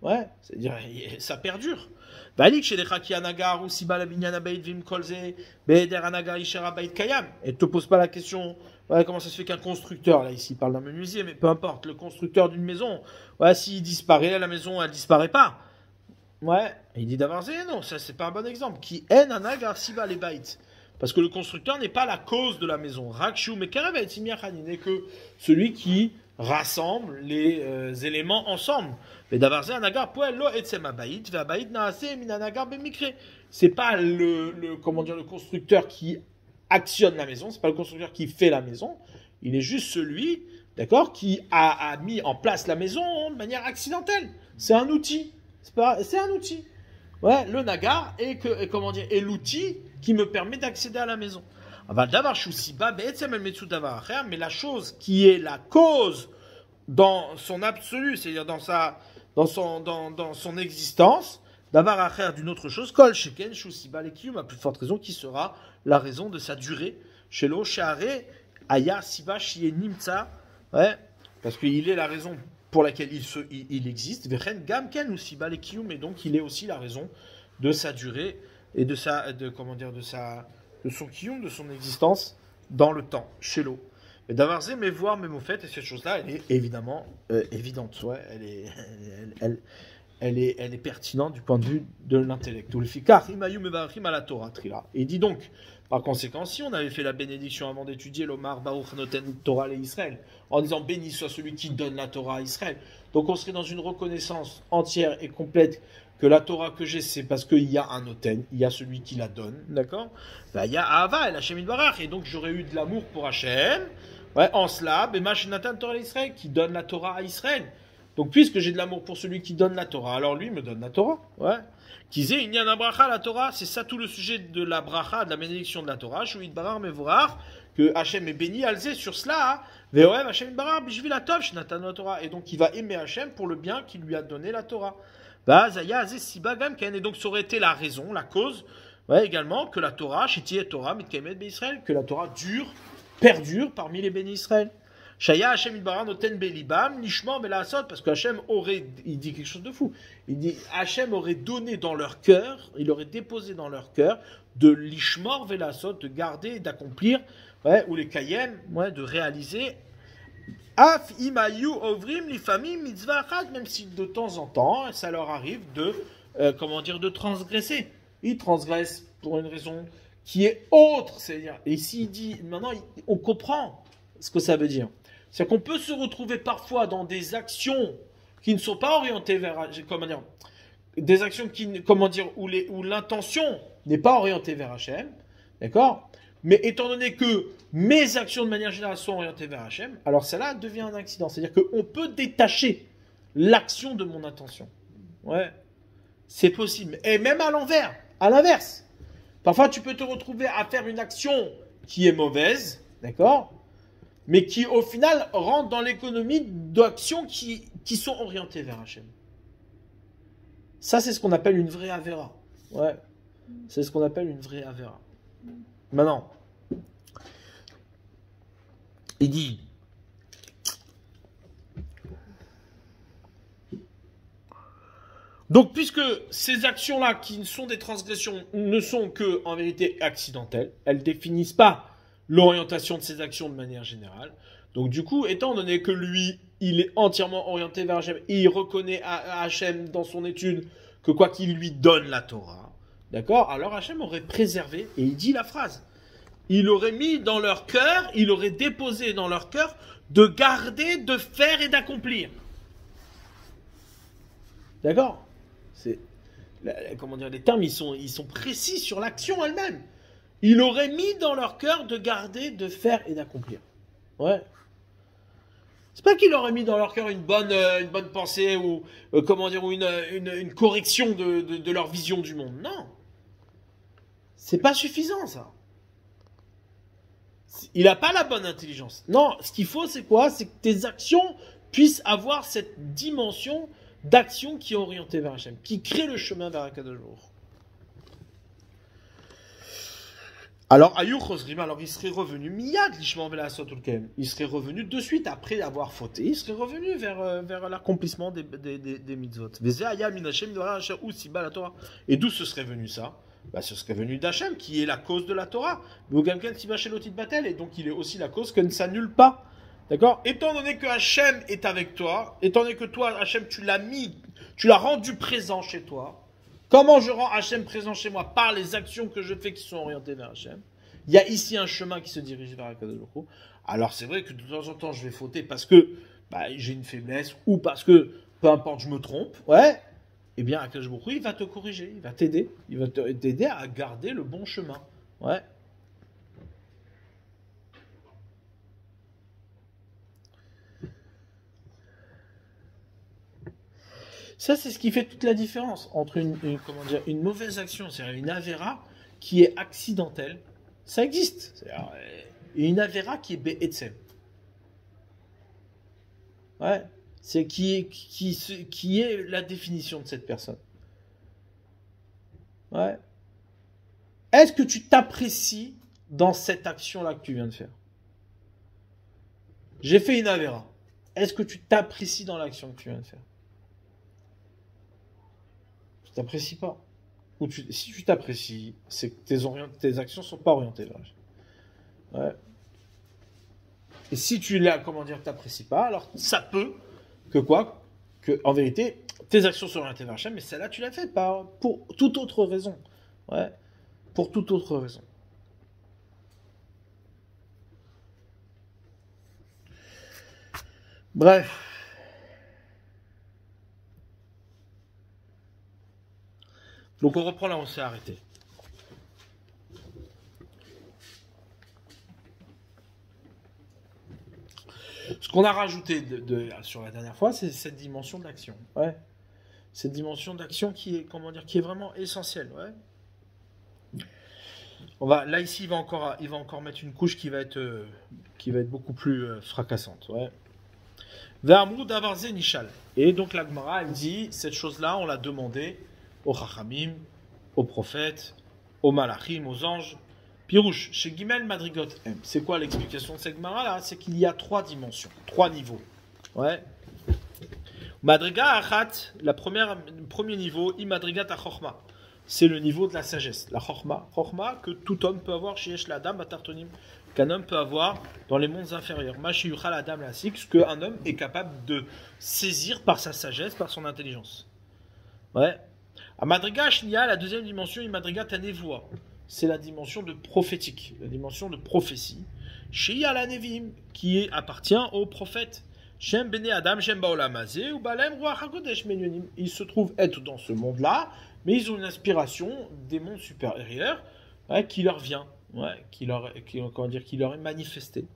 Ouais, c'est-à-dire ça perdure. Valik chez les Chaki Anagar ou Siba la Binyana Beit Vim Kolze, Beder Anagar Ishera Beit Kayam. Et ne te pose pas la question, ouais, comment ça se fait qu'un constructeur, là ici il parle d'un menuisier, mais peu importe, le constructeur d'une maison, ouais, s'il disparaît, la maison elle disparaît pas. Ouais, et il dit d'avoir non, ça c'est pas un bon exemple. Qui en Anagar Siba les Beit. Parce que le constructeur n'est pas la cause de la maison. Rakshu Mekarev et Timiachani n'est que celui qui rassemble les éléments ensemble. Mais d'avoir un agar poel lo etsem abayit, ve abayit naase min anagar bemikre. C'est pas comment dire, le constructeur qui actionne la maison, c'est pas le constructeur qui fait la maison. Il est juste celui, d'accord, qui a mis en place la maison de manière accidentelle. C'est un outil. C'est un outil. Ouais, le nagar est l'outil qui me permet d'accéder à la maison. Mais la chose qui est la cause dans son absolu, c'est-à-dire dans son existence, d'avoir à faire d'une autre chose, kol sheken shusiba lekiyum, à plus forte raison, qui sera la raison de sa durée. Chez lo share aya siba shie nimtsa, ouais, parce qu'il est la raison pour laquelle il existe. Vechen gamken ou siba lekiyum, et donc il est aussi la raison de sa durée et de son kiyum, de son existence dans le temps, chez l'eau. Mais d'avoir mais voir, même au fait, et cette chose-là, elle est évidemment évidente. Ouais, elle est pertinente du point de vue de l'intellect. Et il dit donc, par conséquent, si on avait fait la bénédiction avant d'étudier l'Omar Baruch Noten Torah à Israël, en disant béni soit celui qui donne la Torah à Israël, donc on serait dans une reconnaissance entière et complète que la Torah que j'ai, c'est parce qu'il y a un Noten, il y a celui qui la donne, d'accord? Il y a Ahava et Hachem Yitbarach, et donc j'aurais eu de l'amour pour Hachem, ouais, en cela, et Mashenatan Torah à Israël, qui donne la Torah à Israël. Donc puisque j'ai de l'amour pour celui qui donne la Torah, alors lui me donne la Torah, ouais. Kizé, il y a un bracha, la Torah, c'est ça tout le sujet de la bracha, de la bénédiction de la Torah, Shuit Barar Mevorach, que Hachem est béni, alzé sur cela, Veoev Hachem Barar, Bishvi la Tov, Shenatan la Torah, et donc il va aimer Hachem pour le bien qu'il lui a donné la Torah. Et donc ça aurait été la raison, la cause, ouais, également, que la Torah, Torah, que la Torah perdure parmi les bénis Israël. Shaya Hachem Idbara noten belibam, nishma belasot, parce que Hachem il dit quelque chose de fou. Il dit, Hachem aurait donné dans leur cœur, il aurait déposé dans leur cœur de l'ishmor velasot, de garder, d'accomplir, ouais, ou les kayem, ouais, de réaliser. Af imayu ovrim lifamim mitzvah achat, même si de temps en temps ça leur arrive de de transgresser. Ils transgressent pour une raison qui est autre, c'est-à-dire, et s'il dit maintenant on comprend ce que ça veut dire. C'est-à-dire qu'on peut se retrouver parfois dans des actions qui ne sont pas orientées vers des actions qui où l'intention n'est pas orientée vers Hachem, d'accord? Mais étant donné que mes actions de manière générale sont orientées vers Hachem, alors cela devient un accident. C'est-à-dire qu'on peut détacher l'action de mon intention. Ouais, c'est possible. Et même à l'envers, à l'inverse. Parfois, tu peux te retrouver à faire une action qui est mauvaise, d'accord? Mais qui, au final, rentre dans l'économie d'actions qui sont orientées vers Hachem. Ça, c'est ce qu'on appelle une vraie avéra. Ouais, c'est ce qu'on appelle une vraie avéra. Maintenant, il dit, donc puisque ces actions-là, qui sont des transgressions, ne sont que, en vérité, accidentelles, elles ne définissent pas l'orientation de ces actions de manière générale, donc du coup, étant donné que lui, il est entièrement orienté vers Hachem, et il reconnaît à Hachem dans son étude que quoi qu'il lui donne la Torah, d'accord? Alors Hachem aurait préservé, et il dit la phrase, il aurait mis dans leur cœur, il aurait déposé dans leur cœur de garder, de faire et d'accomplir. D'accord? Les termes, ils sont précis sur l'action elle-même. Il aurait mis dans leur cœur de garder, de faire et d'accomplir. Ouais. C'est pas qu'il aurait mis dans leur cœur une bonne pensée ou une correction de leur vision du monde. Non. C'est pas suffisant, ça. Il n'a pas la bonne intelligence. Non, ce qu'il faut, c'est quoi? C'est que tes actions puissent avoir cette dimension d'action qui est orientée vers Hachem, qui crée le chemin vers Akadosh Baruch. Alors, Ayur Chosrim, alors il serait revenu miyad l'ishmor velasot ulkem. Il serait revenu de suite après avoir fauté. Il serait revenu vers l'accomplissement des mitzvot. Veze aya min Hashem dora asher hu siba la Torah. Et d'où ce serait venu ça? Bah, ce serait venu d'Hachem, qui est la cause de la Torah. V'ugamken siba shelotit batel. Et donc, il est aussi la cause que ne s'annule pas. D'accord? Étant donné que Hachem est avec toi, étant donné que toi, Hachem, tu l'as rendu présent chez toi. Comment je rends Hachem présent chez moi? Par les actions que je fais qui sont orientées vers Hachem. Il y a ici un chemin qui se dirige vers Akadosh Baruch Hu. Alors c'est vrai que de temps en temps je vais fauter parce que j'ai une faiblesse ou parce que, peu importe, je me trompe. Ouais. Eh bien Akadosh Baruch Hu, il va te corriger, il va t'aider. Il va t'aider à garder le bon chemin. Ouais. Ça, c'est ce qui fait toute la différence entre une mauvaise action, c'est-à-dire une avéra qui est accidentelle. Ça existe. Et une avéra qui est be'etzem. Ouais. C'est qui est la définition de cette personne. Ouais. Est-ce que tu t'apprécies dans cette action-là que tu viens de faire? J'ai fait une avéra. Est-ce que tu t'apprécies dans l'action que tu viens de faire? Tu t'apprécies pas. Ou si tu t'apprécies, c'est que tes actions sont pas orientées vers Hachem. Ouais. Et si tu t'apprécies pas, alors ça peut que en vérité, tes actions sont orientées vers Hachem, mais celle-là tu l'as fait pas pour toute autre raison. Ouais. Pour toute autre raison. Bref. Donc on reprend là où on s'est arrêté. Ce qu'on a rajouté sur la dernière fois, c'est cette dimension d'action. Ouais. Cette dimension d'action qui est vraiment essentielle. Ouais. Là ici, il va encore mettre une couche qui va être beaucoup plus fracassante. Ouais. Et donc la Gemara, elle dit, cette chose-là, on l'a demandé aux Chachamim, aux prophètes, aux Malachim, aux anges. Pirouche, chez Gimel Madrigot M. C'est quoi l'explication de cette Gemara là? C'est qu'il y a 3 dimensions, 3 niveaux. Ouais. Madriga Achat, le premier niveau, Imadrigat Achorma. C'est le niveau de la sagesse, la Chorma. Chorma que tout homme peut avoir chez Yesh Ladam Batartonim, qu'un homme peut avoir dans les mondes inférieurs. Mashi Yuchal Adam Lasik, ce qu'un homme est capable de saisir par sa sagesse, par son intelligence. Ouais. À Madriga Shnia, la deuxième dimension, Imadriga Tanevoa. C'est la dimension de prophétique, la dimension de prophétie. Shia la Nevim, qui appartient aux prophètes. Shem Bene Adam, Shem Baolamazé, ou Balem Ruach HaKodesh Menyonim. Ils se trouvent être dans ce monde-là, mais ils ont une inspiration des mondes supérieurs qui leur vient, qui leur est manifestée.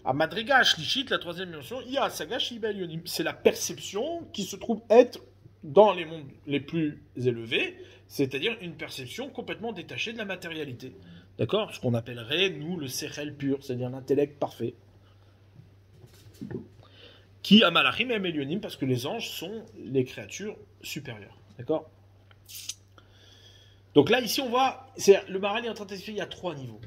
À Madriga Shlishit, la troisième dimension, Ia Saga Shiba Elyonim. C'est la perception qui se trouve être dans les mondes les plus élevés, c'est-à-dire une perception complètement détachée de la matérialité. D'accord? Ce qu'on appellerait, nous, le sechel pur, c'est-à-dire l'intellect parfait. Qui a Malachim et Elyonim, parce que les anges sont les créatures supérieures. D'accord? Donc là, ici, on voit, le Maral est en train de t'expliquer, il y a 3 niveaux.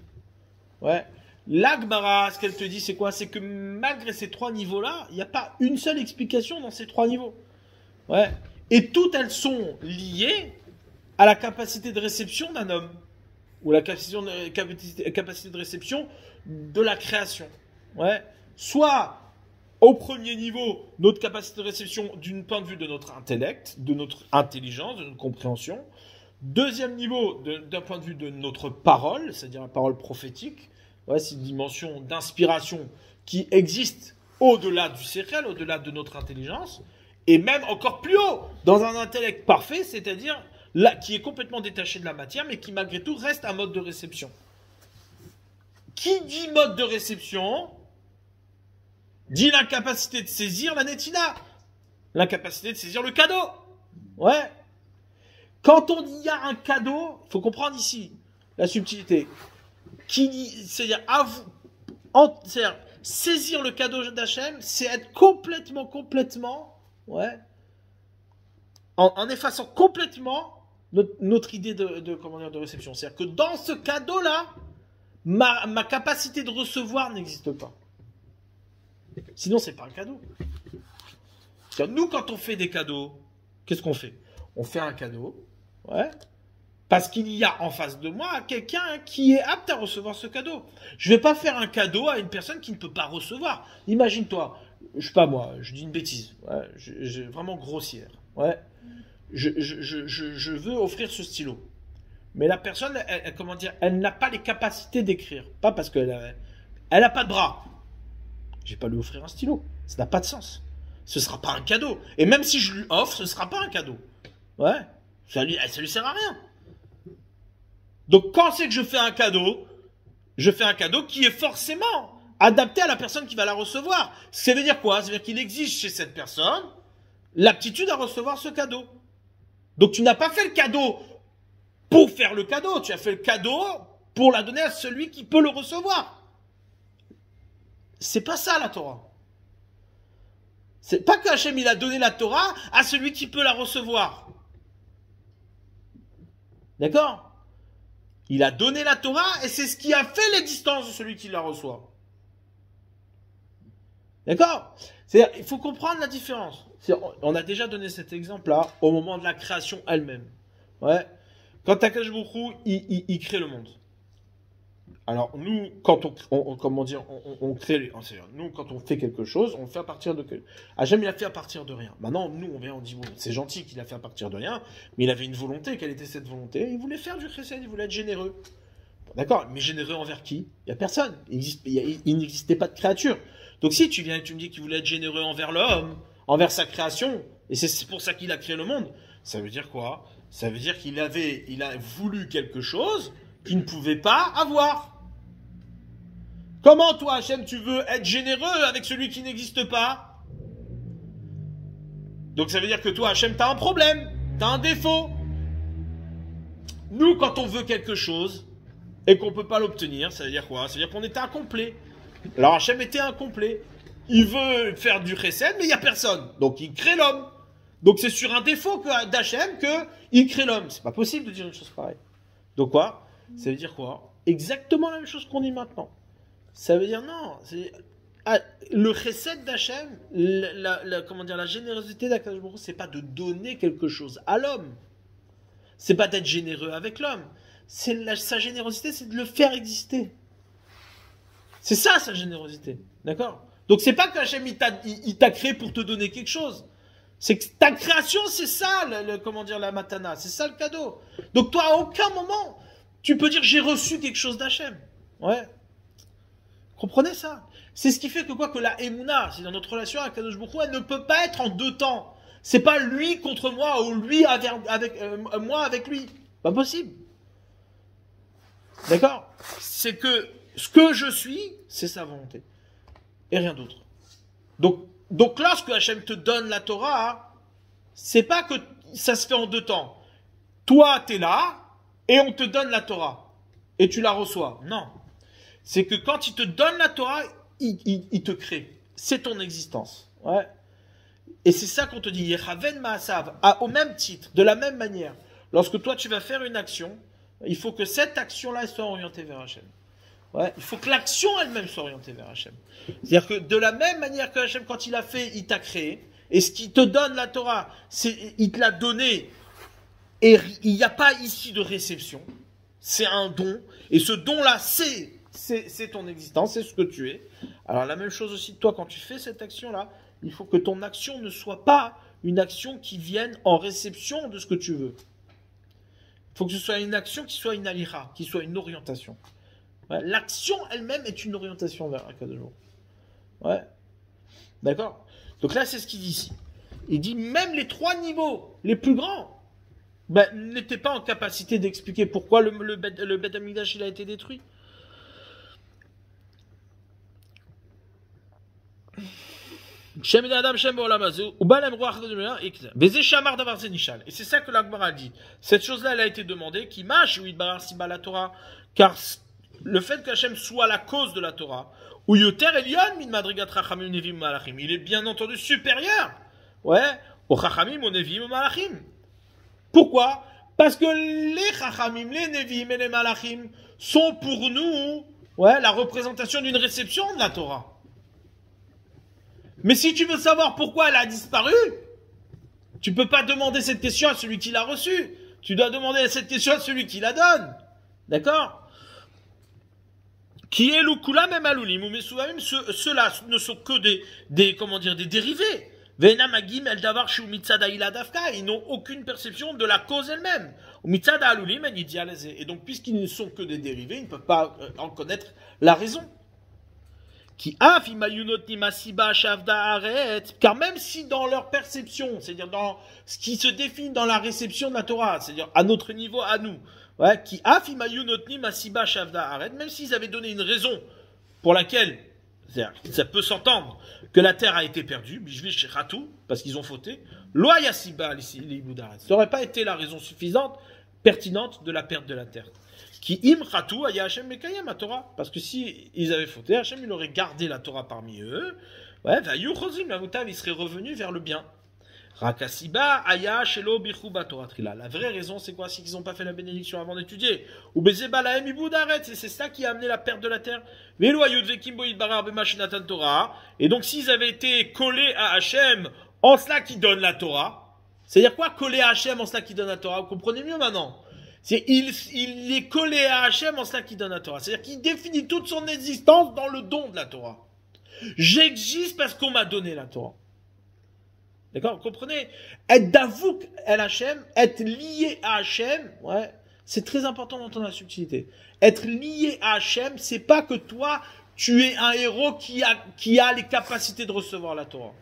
Ouais. L'Agmara, ce qu'elle te dit, c'est quoi? C'est que malgré ces 3 niveaux-là, il n'y a pas une seule explication dans ces 3 niveaux. Ouais. Et toutes elles sont liées à la capacité de réception d'un homme, ou la capacité de réception de la création. Ouais. Soit, au premier niveau, notre capacité de réception d'un point de vue de notre intellect, de notre intelligence, de notre compréhension. Deuxième niveau, d'un point de vue de notre parole, c'est-à-dire la parole prophétique. Ouais, c'est une dimension d'inspiration qui existe au-delà du sechel, au-delà de notre intelligence. Et même encore plus haut, dans un intellect parfait, c'est-à-dire là, qui est complètement détaché de la matière, mais qui malgré tout reste un mode de réception. Qui dit mode de réception dit l'incapacité de saisir la netina, l'incapacité de saisir le cadeau. Ouais. Quand on dit il y a un cadeau, il faut comprendre ici la subtilité. C'est-à-dire saisir le cadeau d'Hachem, c'est être complètement, ouais, en effaçant complètement notre idée comment dire, de réception. C'est-à-dire que dans ce cadeau-là, ma capacité de recevoir n'existe pas. Sinon, c'est pas un cadeau. C'est-à-dire, nous, quand on fait des cadeaux, qu'est-ce qu'on fait? On fait un cadeau, ouais, parce qu'il y a en face de moi quelqu'un qui est apte à recevoir ce cadeau. Je vais pas faire un cadeau à une personne qui ne peut pas recevoir. Imagine-toi, je sais pas moi, je dis une bêtise, ouais, vraiment grossière, ouais. Je veux offrir ce stylo. Mais la personne, comment dire, elle n'a pas les capacités d'écrire. Pas parce qu'elle n'a pas de bras. Je vais pas lui offrir un stylo. Ça n'a pas de sens. Ce sera pas un cadeau. Et même si je lui offre, ce sera pas un cadeau. Ouais. Ça lui sert à rien. Donc quand c'est que je fais un cadeau qui est forcément adapté à la personne qui va la recevoir. Ça veut dire quoi? Ça veut dire qu'il existe chez cette personne l'aptitude à recevoir ce cadeau. Donc tu n'as pas fait le cadeau pour faire le cadeau, tu as fait le cadeau pour la donner à celui qui peut le recevoir. C'est pas ça la Torah. C'est pas qu'Hachem il a donné la Torah à celui qui peut la recevoir. D'accord? Il a donné la Torah et c'est ce qui a fait l'existence de celui qui la reçoit. D'accord? C'est-à-dire, il faut comprendre la différence. On a déjà donné cet exemple-là au moment de la création elle-même. Ouais. Quand Akadosh Baruch Hu, il crée le monde. Alors, nous, quand on crée, nous, quand on fait quelque chose, on le fait à partir de Hachem, il a fait à partir de rien. Maintenant, nous, on dit, bon, c'est gentil qu'il a fait à partir de rien, mais il avait une volonté. Quelle était cette volonté? Il voulait faire du chesed, il voulait être généreux. Bon, d'accord, mais généreux envers qui? Il n'y a personne. Il n'existait pas de créature. Donc, si tu viens et tu me dis qu'il voulait être généreux envers l'homme, envers sa création, et c'est pour ça qu'il a créé le monde, ça veut dire quoi? Ça veut dire qu'il a voulu quelque chose qu'il ne pouvait pas avoir. Comment toi, Hachem, tu veux être généreux avec celui qui n'existe pas? Donc ça veut dire que toi, Hachem, t'as un problème, t'as un défaut. Nous, quand on veut quelque chose et qu'on ne peut pas l'obtenir, ça veut dire quoi? Ça veut dire qu'on était incomplet. Alors Hachem était incomplet. Il veut faire du chesed, mais il n'y a personne. Donc il crée l'homme. Donc c'est sur un défaut d'Hachem qu'il crée l'homme. C'est pas possible de dire une chose pareille. Donc quoi? Ça veut dire quoi? Exactement la même chose qu'on dit maintenant. Ça veut dire non. Le chesed d'Hachem, la générosité d'Akadosh Baruch Hu, c'est pas de donner quelque chose à l'homme. C'est pas d'être généreux avec l'homme. Sa générosité, c'est de le faire exister. C'est ça sa générosité. D'accord? Donc c'est pas qu'Hachem il t'a créé pour te donner quelque chose. C'est que ta création, c'est ça, la matana, c'est ça le cadeau. Donc toi, à aucun moment, tu peux dire j'ai reçu quelque chose d'Hachem. Ouais. Comprenez ça? C'est ce qui fait que la Emouna, c'est dans notre relation avec Kadosh Baruch Hu, elle ne peut pas être en deux temps. C'est pas lui contre moi ou lui moi avec lui. Pas possible. D'accord? C'est que ce que je suis, c'est sa volonté. Et rien d'autre. Donc lorsque Hachem te donne la Torah, c'est pas que ça se fait en deux temps. Toi, t'es là, et on te donne la Torah. Et tu la reçois. Non. C'est que quand il te donne la Torah, il te crée. C'est ton existence. Ouais. Et c'est ça qu'on te dit. Yechaven Maasav, au même titre, de la même manière. Lorsque toi, tu vas faire une action, il faut que cette action-là soit orientée vers Hachem. Ouais, il faut que l'action elle-même soit orientée vers Hachem. C'est-à-dire que de la même manière que Hachem, quand il a fait, il t'a créé, et ce qui te donne la Torah, il te l'a donné, et il n'y a pas ici de réception. C'est un don, et ce don-là, c'est ton existence, c'est ce que tu es. Alors la même chose aussi, toi, quand tu fais cette action-là, il faut que ton action ne soit pas une action qui vienne en réception de ce que tu veux. Il faut que ce soit une action qui soit une alira, qui soit une orientation. Ouais, l'action elle-même est une orientation vers Akadosh Baruch Hu. Ouais. D'accord? Donc là, c'est ce qu'il dit ici. Il dit même les trois niveaux les plus grands n'étaient pas en capacité d'expliquer pourquoi le Beth Amikdash il a été détruit. Et c'est ça que l'Agmara dit. Cette chose-là, elle a été demandée, qui marche, ou Idbarar Siba la Torah, car le fait qu'Hachem soit la cause de la Torah, ou Yoter Elion min Madrigat Chachamim Nevim Malachim, il est bien entendu supérieur, ouais, au Chachamim, au Nevim, au Malachim. Pourquoi? Parce que les Chachamim, les Nevi'im et les Malachim sont pour nous la représentation d'une réception de la Torah. Mais si tu veux savoir pourquoi elle a disparu, tu peux pas demander cette question à celui qui l'a reçue. Tu dois demander cette question à celui qui la donne. D'accord? Qui est l'ukula même alulim ou mesuvamim, ceux-là ne sont que des dérivés. Ve'enamagim el davar shu mitzad ha'ila dafka, ils n'ont aucune perception de la cause elle-même. Mitzad ha'alulim en idialese. Et donc, puisqu'ils ne sont que des dérivés, ils ne peuvent pas en connaître la raison. Car même si dans leur perception, c'est-à-dire dans ce qui se définit dans la réception de la Torah, c'est-à-dire à notre niveau, à nous, même s'ils avaient donné une raison pour laquelle, ça peut s'entendre, que la terre a été perdue, parce qu'ils ont fauté, ça n'aurait pas été la raison suffisante, pertinente de la perte de la terre. Parce que si ils avaient fauté, Hachem il aurait gardé la Torah parmi eux. Il serait revenu vers le bien. La vraie raison, c'est quoi? C'est qu'ils n'ont pas fait la bénédiction avant d'étudier. Et c'est ça qui a amené la perte de la terre. Et donc, s'ils avaient été collés à Hachem en cela qui donne la Torah, c'est-à-dire quoi, collés à Hachem en cela qui donne la Torah? Vous comprenez mieux maintenant? Il est collé à Hachem en cela qui donne la Torah. C'est-à-dire qu'il définit toute son existence dans le don de la Torah. J'existe parce qu'on m'a donné la Torah. D'accord? Vous comprenez? Être d'avouk el Hachem, être lié à Hachem, c'est très important d'entendre la subtilité. Être lié à Hachem, c'est pas que toi, tu es un héros qui a les capacités de recevoir la Torah.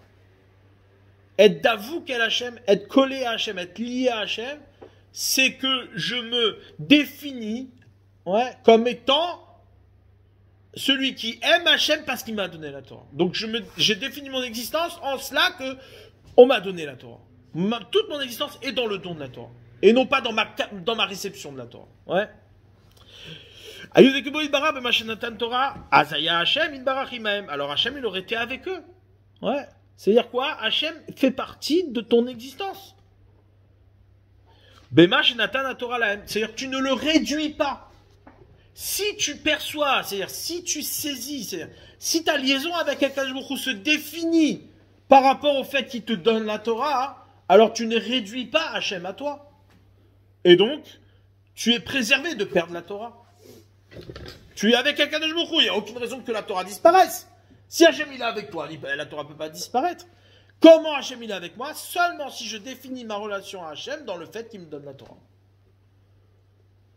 Être d'avouk el Hachem, être collé à Hachem, être lié à Hachem, c'est que je me définis comme étant celui qui aime Hachem parce qu'il m'a donné la Torah. Donc j'ai défini mon existence en cela que on m'a donné la Torah. Toute mon existence est dans le don de la Torah. Et non pas dans ma réception de la Torah. Alors Hachem, il aurait été avec eux. C'est-à-dire quoi? Hachem fait partie de ton existence. C'est-à-dire que tu ne le réduis pas. Si tu perçois, c'est-à-dire si tu saisis, c'est-à-dire si ta liaison avec Akadosh Baruch Hu se définit par rapport au fait qu'il te donne la Torah, alors tu ne réduis pas Hachem à toi. Et donc, tu es préservé de perdre la Torah. Tu es avec Akadosh Baruch Hu, il n'y a aucune raison que la Torah disparaisse. Si Hachem il est avec toi, la Torah ne peut pas disparaître. Comment Hachem il est avec moi? Seulement si je définis ma relation à Hachem dans le fait qu'il me donne la Torah.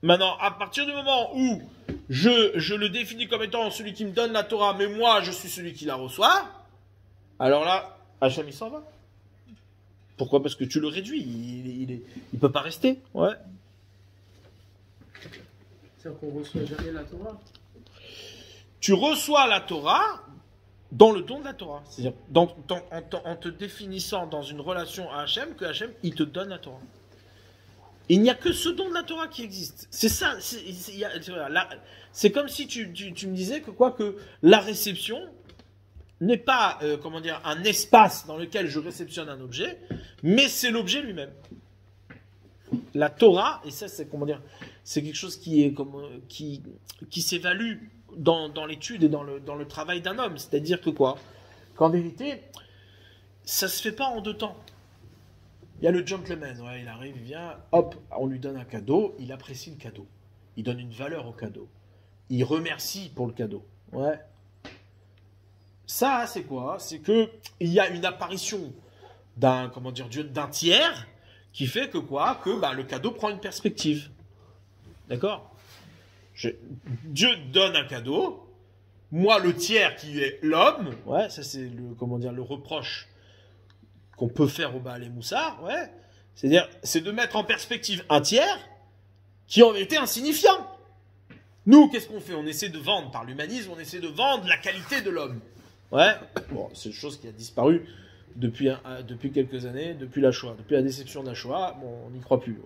Maintenant, à partir du moment où je le définis comme étant celui qui me donne la Torah, mais moi je suis celui qui la reçoit, alors là, Hachem il s'en va. Pourquoi? Parce que tu le réduis, il peut pas rester. C'est-à-dire qu'on reçoit jamais la Torah. Tu reçois la Torah dans le don de la Torah. C'est-à-dire en te définissant dans une relation à Hachem, que Hachem, il te donne la Torah. Il n'y a que ce don de la Torah qui existe. C'est ça. C'est comme si tu me disais que la réception n'est pas un espace dans lequel je réceptionne un objet, mais c'est l'objet lui-même. La Torah, et ça c'est c'est quelque chose qui s'évalue dans l'étude et dans le travail d'un homme. C'est-à-dire qu'en vérité, ça se fait pas en deux temps. Il y a le gentleman, il arrive, il vient, hop, on lui donne un cadeau, il apprécie le cadeau. Il donne une valeur au cadeau. Il remercie pour le cadeau. Ça, c'est quoi? C'est que il y a une apparition d'un tiers qui fait que le cadeau prend une perspective. D'accord? Dieu donne un cadeau. Moi, le tiers qui est l'homme, ça c'est le reproche qu'on peut faire au Baal et Moussar, c'est de mettre en perspective un tiers qui est en vérité insignifiant. Nous, qu'est-ce qu'on fait? On essaie de vendre, par l'humanisme, on essaie de vendre la qualité de l'homme. Bon, c'est une chose qui a disparu depuis quelques années, depuis la Shoah, depuis la déception de la Shoah, on n'y croit plus,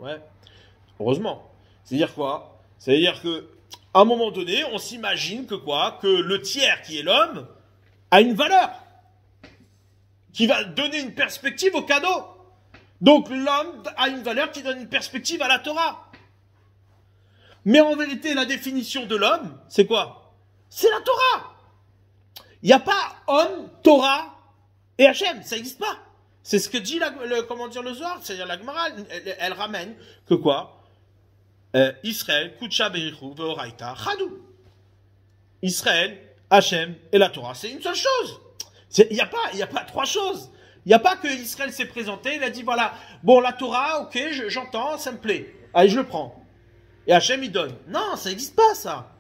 Heureusement. C'est-à-dire quoi? C'est-à-dire que, à un moment donné, on s'imagine que le tiers qui est l'homme a une valeur qui va donner une perspective au cadeau. Donc l'homme a une valeur qui donne une perspective à la Torah. Mais en vérité, la définition de l'homme, c'est quoi? C'est la Torah. Il n'y a pas homme, Torah et Hachem, ça n'existe pas. C'est ce que dit le Zohar, c'est-à-dire la Gemara, elle ramène que quoi? Israël, Kutsha Berichu, Veoraita, Chadou. Israël, Hachem et la Torah, c'est une seule chose. Il n'y a pas trois choses. Il n'y a pas que Israël s'est présenté, il a dit voilà, bon la Torah, ok, j'entends, ça me plaît. Allez, je le prends. Et Hachem il donne. Non, ça n'existe pas ça.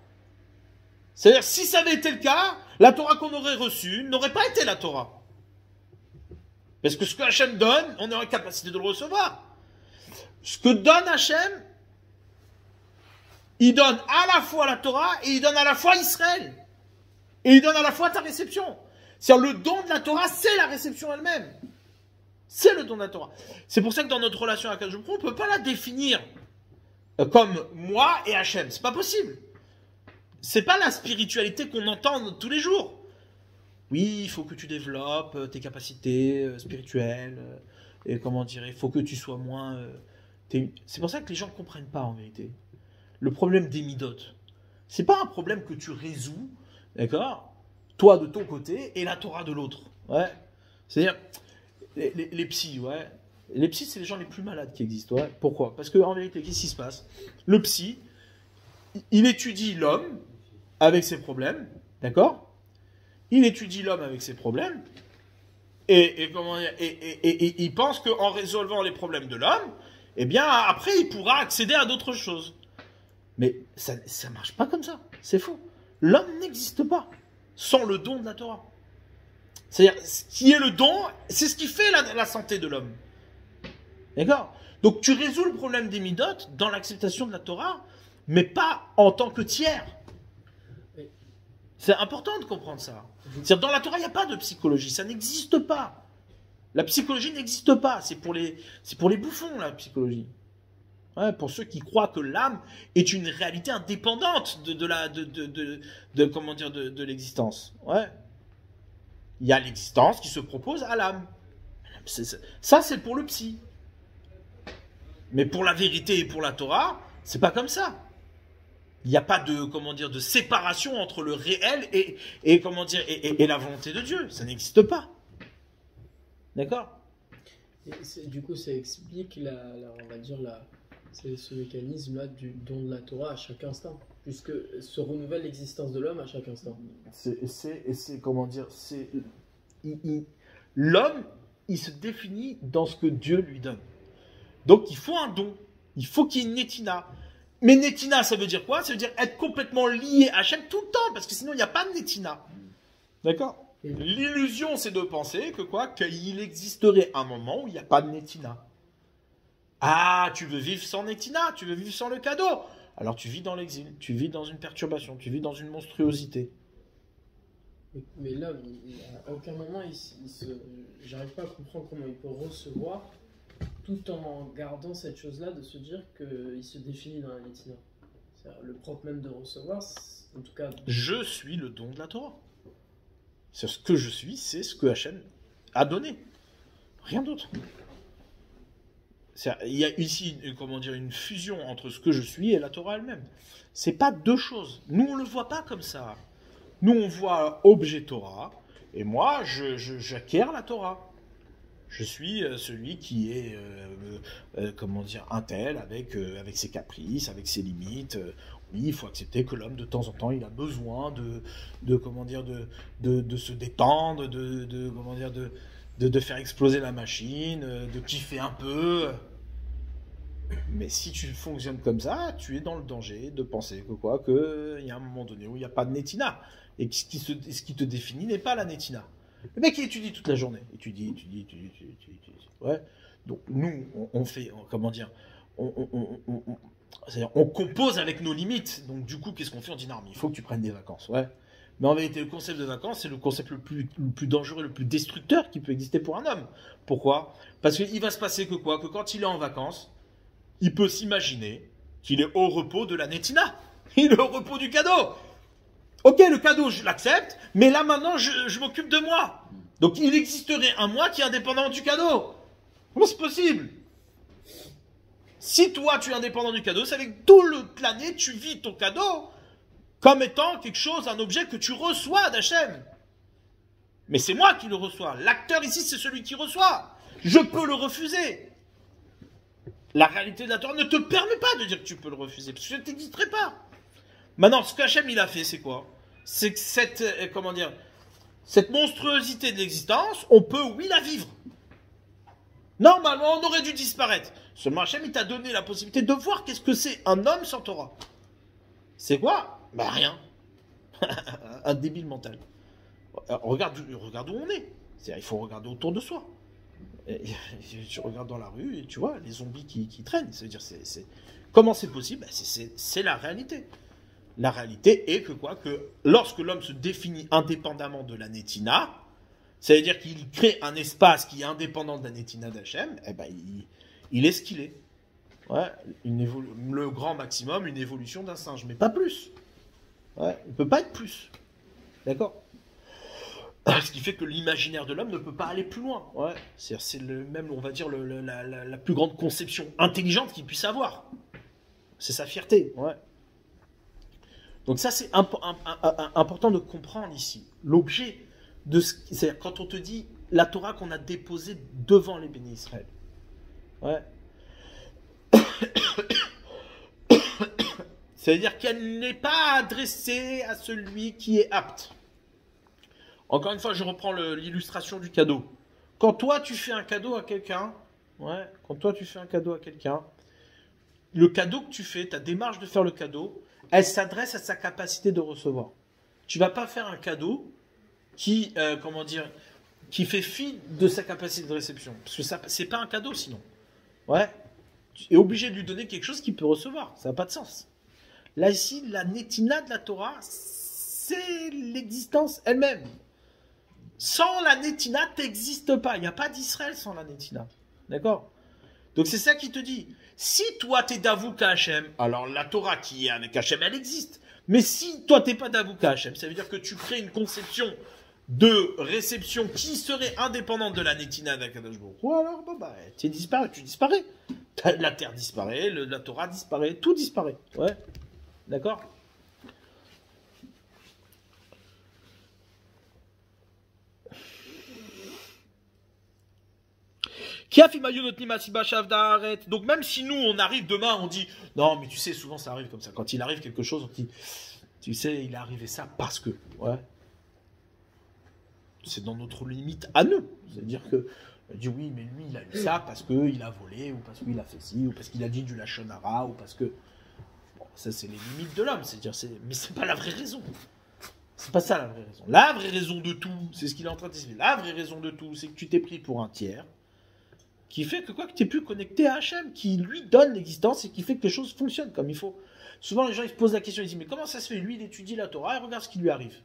C'est-à-dire, si ça avait été le cas, la Torah qu'on aurait reçue n'aurait pas été la Torah. Parce que ce que Hachem donne, on aurait capacité de le recevoir. Ce que donne Hachem, il donne à la fois la Torah et il donne à la fois Israël. Et il donne à la fois ta réception. C'est-à-dire, le don de la Torah, c'est la réception elle-même. C'est le don de la Torah. C'est pour ça que dans notre relation avec Hachem, on ne peut pas la définir comme moi et Hachem. C'est pas possible. C'est pas la spiritualité qu'on entend tous les jours. Oui, il faut que tu développes tes spirituelles. Et comment dire, il faut que tu sois moins... C'est pour ça que les gens ne comprennent pas en vérité. Le problème des midotes. C'est pas un problème que tu résous, d'accord, toi de ton côté et la Torah de l'autre. Ouais. C'est-à-dire, les psys, ouais. Les psys, c'est les gens les plus malades qui existent. Ouais. Pourquoi? Parce qu'en vérité, qu'est-ce qui se passe? Le psy, il étudie l'homme avec ses problèmes, d'accord? Il étudie l'homme avec ses problèmes, et il pense qu'en résolvant les problèmes de l'homme, eh bien, après, il pourra accéder à d'autres choses. Mais ça ne marche pas comme ça. C'est faux. L'homme n'existe pas sans le don de la Torah. C'est-à-dire, ce qui est le don, c'est ce qui fait la santé de l'homme. D'accord? Donc, tu résous le problème des midotes dans l'acceptation de la Torah, mais pas en tant que tiers. C'est important de comprendre ça. C'est-à-dire, dans la Torah, il n'y a pas de psychologie. Ça n'existe pas. La psychologie n'existe pas. C'est pour les bouffons, la psychologie. Ouais, pour ceux qui croient que l'âme est une réalité indépendante de l'existence. Ouais. Il y a l'existence qui se propose à l'âme. Ça, c'est pour le psy. Mais pour la vérité et pour la Torah, c'est pas comme ça. Il n'y a pas de séparation entre le réel et la volonté de Dieu. Ça n'existe pas. D'accord? Du coup, ça explique on va dire c'est ce mécanisme-là du don de la Torah à chaque instant, puisque se renouvelle l'existence de l'homme à chaque instant. L'homme, il se définit dans ce que Dieu lui donne. Donc, il faut un don. Il faut qu'il y ait une Netina. Mais Netina, ça veut dire quoi? Ça veut dire être complètement lié à Hachem tout le temps, parce que sinon, il n'y a pas de Netina. D'accord? L'illusion, c'est de penser qu'il existerait un moment où il n'y a pas de Netina. Ah, tu veux vivre sans Netina, tu veux vivre sans le cadeau. Alors tu vis dans l'exil, tu vis dans une perturbation, tu vis dans une monstruosité. Mais là, à aucun moment, j'arrive pas à comprendre comment il peut recevoir tout en gardant cette chose-là de se dire qu'il se définit dans la Netina. Le propre même de recevoir, en tout cas... Je suis le don de la Torah. C'est ce que je suis, c'est ce que Hachem a donné. Rien d'autre. Il y a ici, une fusion entre ce que je suis et la Torah elle-même. C'est pas deux choses. Nous, on le voit pas comme ça. Nous, on voit objet Torah, et moi, j'acquiers la Torah. Je suis celui qui est, un tel, avec ses caprices, avec ses limites. Oui, il faut accepter que l'homme, de temps en temps, il a besoin de se détendre, de faire exploser la machine, de kiffer un peu. Mais si tu fonctionnes comme ça, tu es dans le danger de penser qu'il y a un moment donné où il n'y a pas de Netina. Et ce qui te définit n'est pas la Netina. Le mec, il étudie toute la journée. Étudie. Ouais. Donc, nous, on fait, c'est-à-dire, on compose avec nos limites. Donc, du coup, qu'est-ce qu'on fait? On dit non, mais il faut que tu prennes des vacances. Ouais. Mais en vérité, le concept de vacances, c'est le concept le plus dangereux, le plus destructeur qui peut exister pour un homme. Pourquoi? Parce qu'il va se passer que quand il est en vacances, il peut s'imaginer qu'il est au repos de la Netina. Il est au repos du cadeau. Ok, le cadeau, je l'accepte, mais là, maintenant, je m'occupe de moi. Donc, il existerait un moi qui est indépendant du cadeau. Comment c'est possible? Si toi, tu es indépendant du cadeau, c'est avec toute l'année, tu vis ton cadeau comme étant quelque chose, un objet que tu reçois d'Hachem. Mais c'est moi qui le reçois. L'acteur ici, c'est celui qui reçoit. Je peux le refuser. La réalité de la Torah ne te permet pas de dire que tu peux le refuser, parce que je ne t'existerai pas. Maintenant, ce qu'Hachem il a fait, c'est quoi? C'est que cette monstruosité de l'existence, on peut, oui, la vivre. Normalement, on aurait dû disparaître. Seulement Hachem, il t'a donné la possibilité de voir qu'est-ce que c'est un homme sans Torah. C'est quoi? Ben rien. Un débile mental. Regarde où on est. C'est-à-dire, il faut regarder autour de soi. Tu regardes dans la rue et tu vois les zombies qui traînent. C'est-à-dire, comment c'est possible? Ben, c'est la réalité. La réalité est que que lorsque l'homme se définit indépendamment de la Netina, c'est-à-dire qu'il crée un espace qui est indépendant de la Netina d'Hachem, eh ben, il est ce qu'il est. Ouais, le grand maximum, une évolution d'un singe, mais pas plus. Ouais, il ne peut pas être plus. D'accord? Ce qui fait que l'imaginaire de l'homme ne peut pas aller plus loin. Ouais, c'est même, on va dire, la plus grande conception intelligente qu'il puisse avoir. C'est sa fierté. Ouais. Donc ça, c'est important de comprendre ici. L'objet de c'est-à-dire quand on te dit la Torah qu'on a déposée devant les bénis Israël. Ouais. C'est-à-dire qu'elle n'est pas adressée à celui qui est apte. Encore une fois, je reprends l'illustration du cadeau. Quand toi, tu fais un cadeau à quelqu'un, le cadeau que tu fais, ta démarche de faire le cadeau, elle s'adresse à sa capacité de recevoir. Tu vas pas faire un cadeau qui fait fi de sa capacité de réception. Parce que ça, c'est pas un cadeau sinon. Ouais. Tu es obligé de lui donner quelque chose qu'il peut recevoir. Ça n'a pas de sens. Là, ici, la Netina de la Torah, c'est l'existence elle-même. Sans la Netina, t'existes pas. Il n'y a pas d'Israël sans la Netina. D'accord? Donc c'est ça qui te dit. Si toi, t'es d'Avouk à Hachem, alors la Torah qui est avec Hachem, elle existe. Mais si toi, t'es pas d'Avouk à Hachem, ça veut dire que tu crées une conception de réception qui serait indépendante de la Netina d'Akadosh Baruch Hu. Ou alors, tu disparais. La terre disparaît, la Torah disparaît, tout disparaît. Ouais. D'accord? Donc même si nous on arrive demain, on dit non mais tu sais souvent ça arrive comme ça. Quand il arrive quelque chose, on dit tu sais il est arrivé ça parce que ouais. C'est dans notre limite à nous. C'est-à-dire que on dit oui mais lui il a eu ça parce qu'il a volé ou parce qu'il a fait ci ou parce qu'il a dit du lachon hara ou parce que bon, ça c'est les limites de l'homme. C'est-à-dire mais c'est pas la vraie raison. C'est pas ça la vraie raison. La vraie raison de tout, c'est ce qu'il est en train de dire. La vraie raison de tout, c'est que tu t'es pris pour un tiers. Qui fait que tu es plus connecté à Hachem, qui lui donne l'existence et qui fait que les choses fonctionnent comme il faut. Souvent, les gens ils se posent la question, ils disent, mais comment ça se fait? Lui, il étudie la Torah et regarde ce qui lui arrive.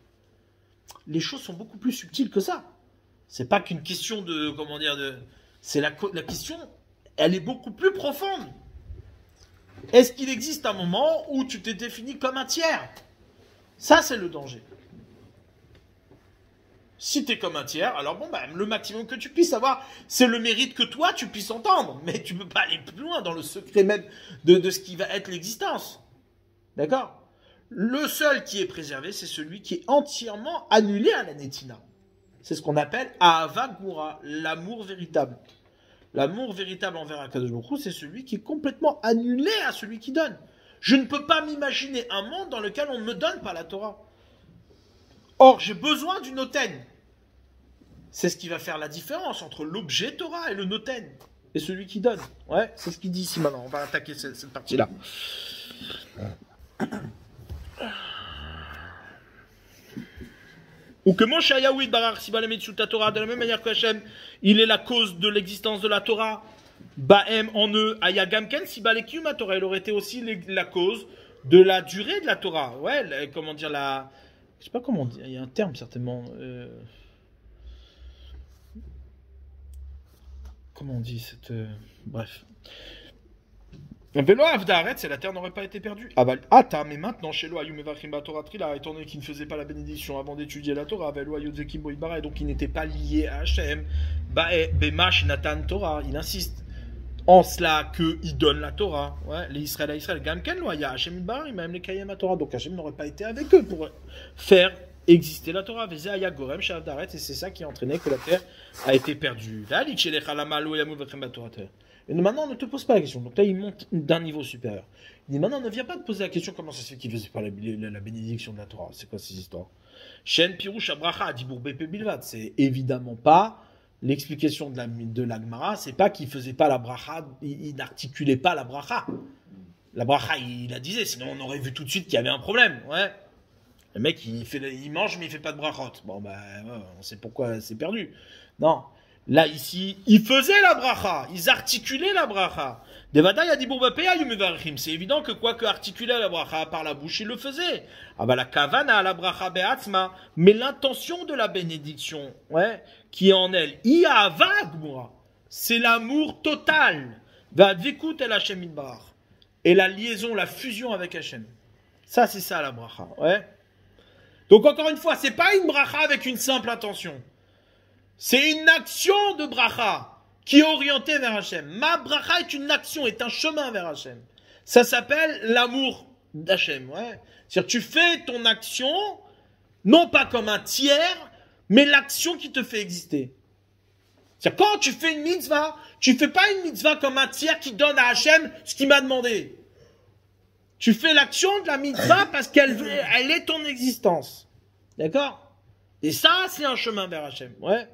Les choses sont beaucoup plus subtiles que ça. C'est pas qu'une question de, c'est la question, elle est beaucoup plus profonde. Est-ce qu'il existe un moment où tu t'es défini comme un tiers? Ça, c'est le danger. Si t'es comme un tiers, alors le maximum que tu puisses avoir, c'est le mérite que toi, tu puisses entendre. Mais tu peux pas aller plus loin dans le secret même de ce qui va être l'existence. D'accord? Le seul qui est préservé, c'est celui qui est entièrement annulé à la Netina. C'est ce qu'on appelle Ahava Gvura, l'amour véritable. L'amour véritable envers Akadosh Baruch Hu, c'est celui qui est complètement annulé à celui qui donne. Je ne peux pas m'imaginer un monde dans lequel on ne me donne pas la Torah. Or, j'ai besoin du noten. C'est ce qui va faire la différence entre l'objet Torah et le noten. Et celui qui donne. Ouais, c'est ce qu'il dit ici maintenant. On va attaquer cette partie-là. Ou que Moshe Yahuid Barar Sibalamitsu Torah, de la même manière que Hachem, il est la cause de l'existence de la Torah. Baem en eux, Ayagamken Sibalekium à Torah. Il aurait été aussi la cause de la durée de la Torah. Ouais, comment dire, je sais pas comment dire, il y a un terme certainement. Comment on dit cette. Bref. Vélo Avdaret, c'est la terre n'aurait pas été perdue. Ata, mais maintenant, chez Loa, Yumevachim Batora Trila, étant donné qu'il ne faisait pas la bénédiction avant d'étudier la Torah, Vélo Yozekim Boibara, et donc il n'était pas lié à Hachem, Bemash Natan Torah, il insiste en cela qu'il donne la Torah. Ouais, les Israël à Israël, Gamken Loa, il y a Hachem Idbar, il même les Kayem à Torah, donc Hachem n'aurait pas été avec eux pour faire exister la Torah. Vézé Aya Gorem Shavdaret, et c'est ça qui a entraîné que la terre a été perdue. Et maintenant, on ne te pose pas la question. Donc là, il monte d'un niveau supérieur. Il dit maintenant, ne viens pas te poser la question comment ça se fait qu'il ne faisait pas la bénédiction de la Torah. C'est quoi ces histoires? Shen Pirouche Abracha, Dibour Bepe Bilvat. C'est évidemment pas l'explication de la Gemara. C'est pas qu'il ne faisait pas la bracha, il n'articulait pas la bracha. La bracha, il la disait, sinon on aurait vu tout de suite qu'il y avait un problème. Ouais. Le mec, il mange, mais il fait pas de brachot. Bon, ben, on sait pourquoi c'est perdu. Non. Là, ici, ils faisaient la bracha. Ils articulaient la bracha. Devada, il a dit, c'est évident que quoi que articuler la bracha par la bouche, il le faisait. Ah bah, la kavana, la bracha be'atzma. Mais l'intention de la bénédiction, ouais, qui est en elle, c'est l'amour total. Va'advikut el Hashem idbar. Et la liaison, la fusion avec Hashem. Ça, c'est ça, la bracha, ouais. Donc, encore une fois, c'est pas une bracha avec une simple intention. C'est une action de bracha qui est orientée vers Hachem. Ma bracha est une action, est un chemin vers Hachem. Ça s'appelle l'amour d'Hachem. Ouais. C'est-à-dire tu fais ton action, non pas comme un tiers, mais l'action qui te fait exister. C'est-à-dire quand tu fais une mitzvah, tu fais pas une mitzvah comme un tiers qui donne à Hachem ce qu'il m'a demandé. Tu fais l'action de la mitzvah parce qu'elle est ton existence. D'accord? Et ça, c'est un chemin vers Hachem. Ouais.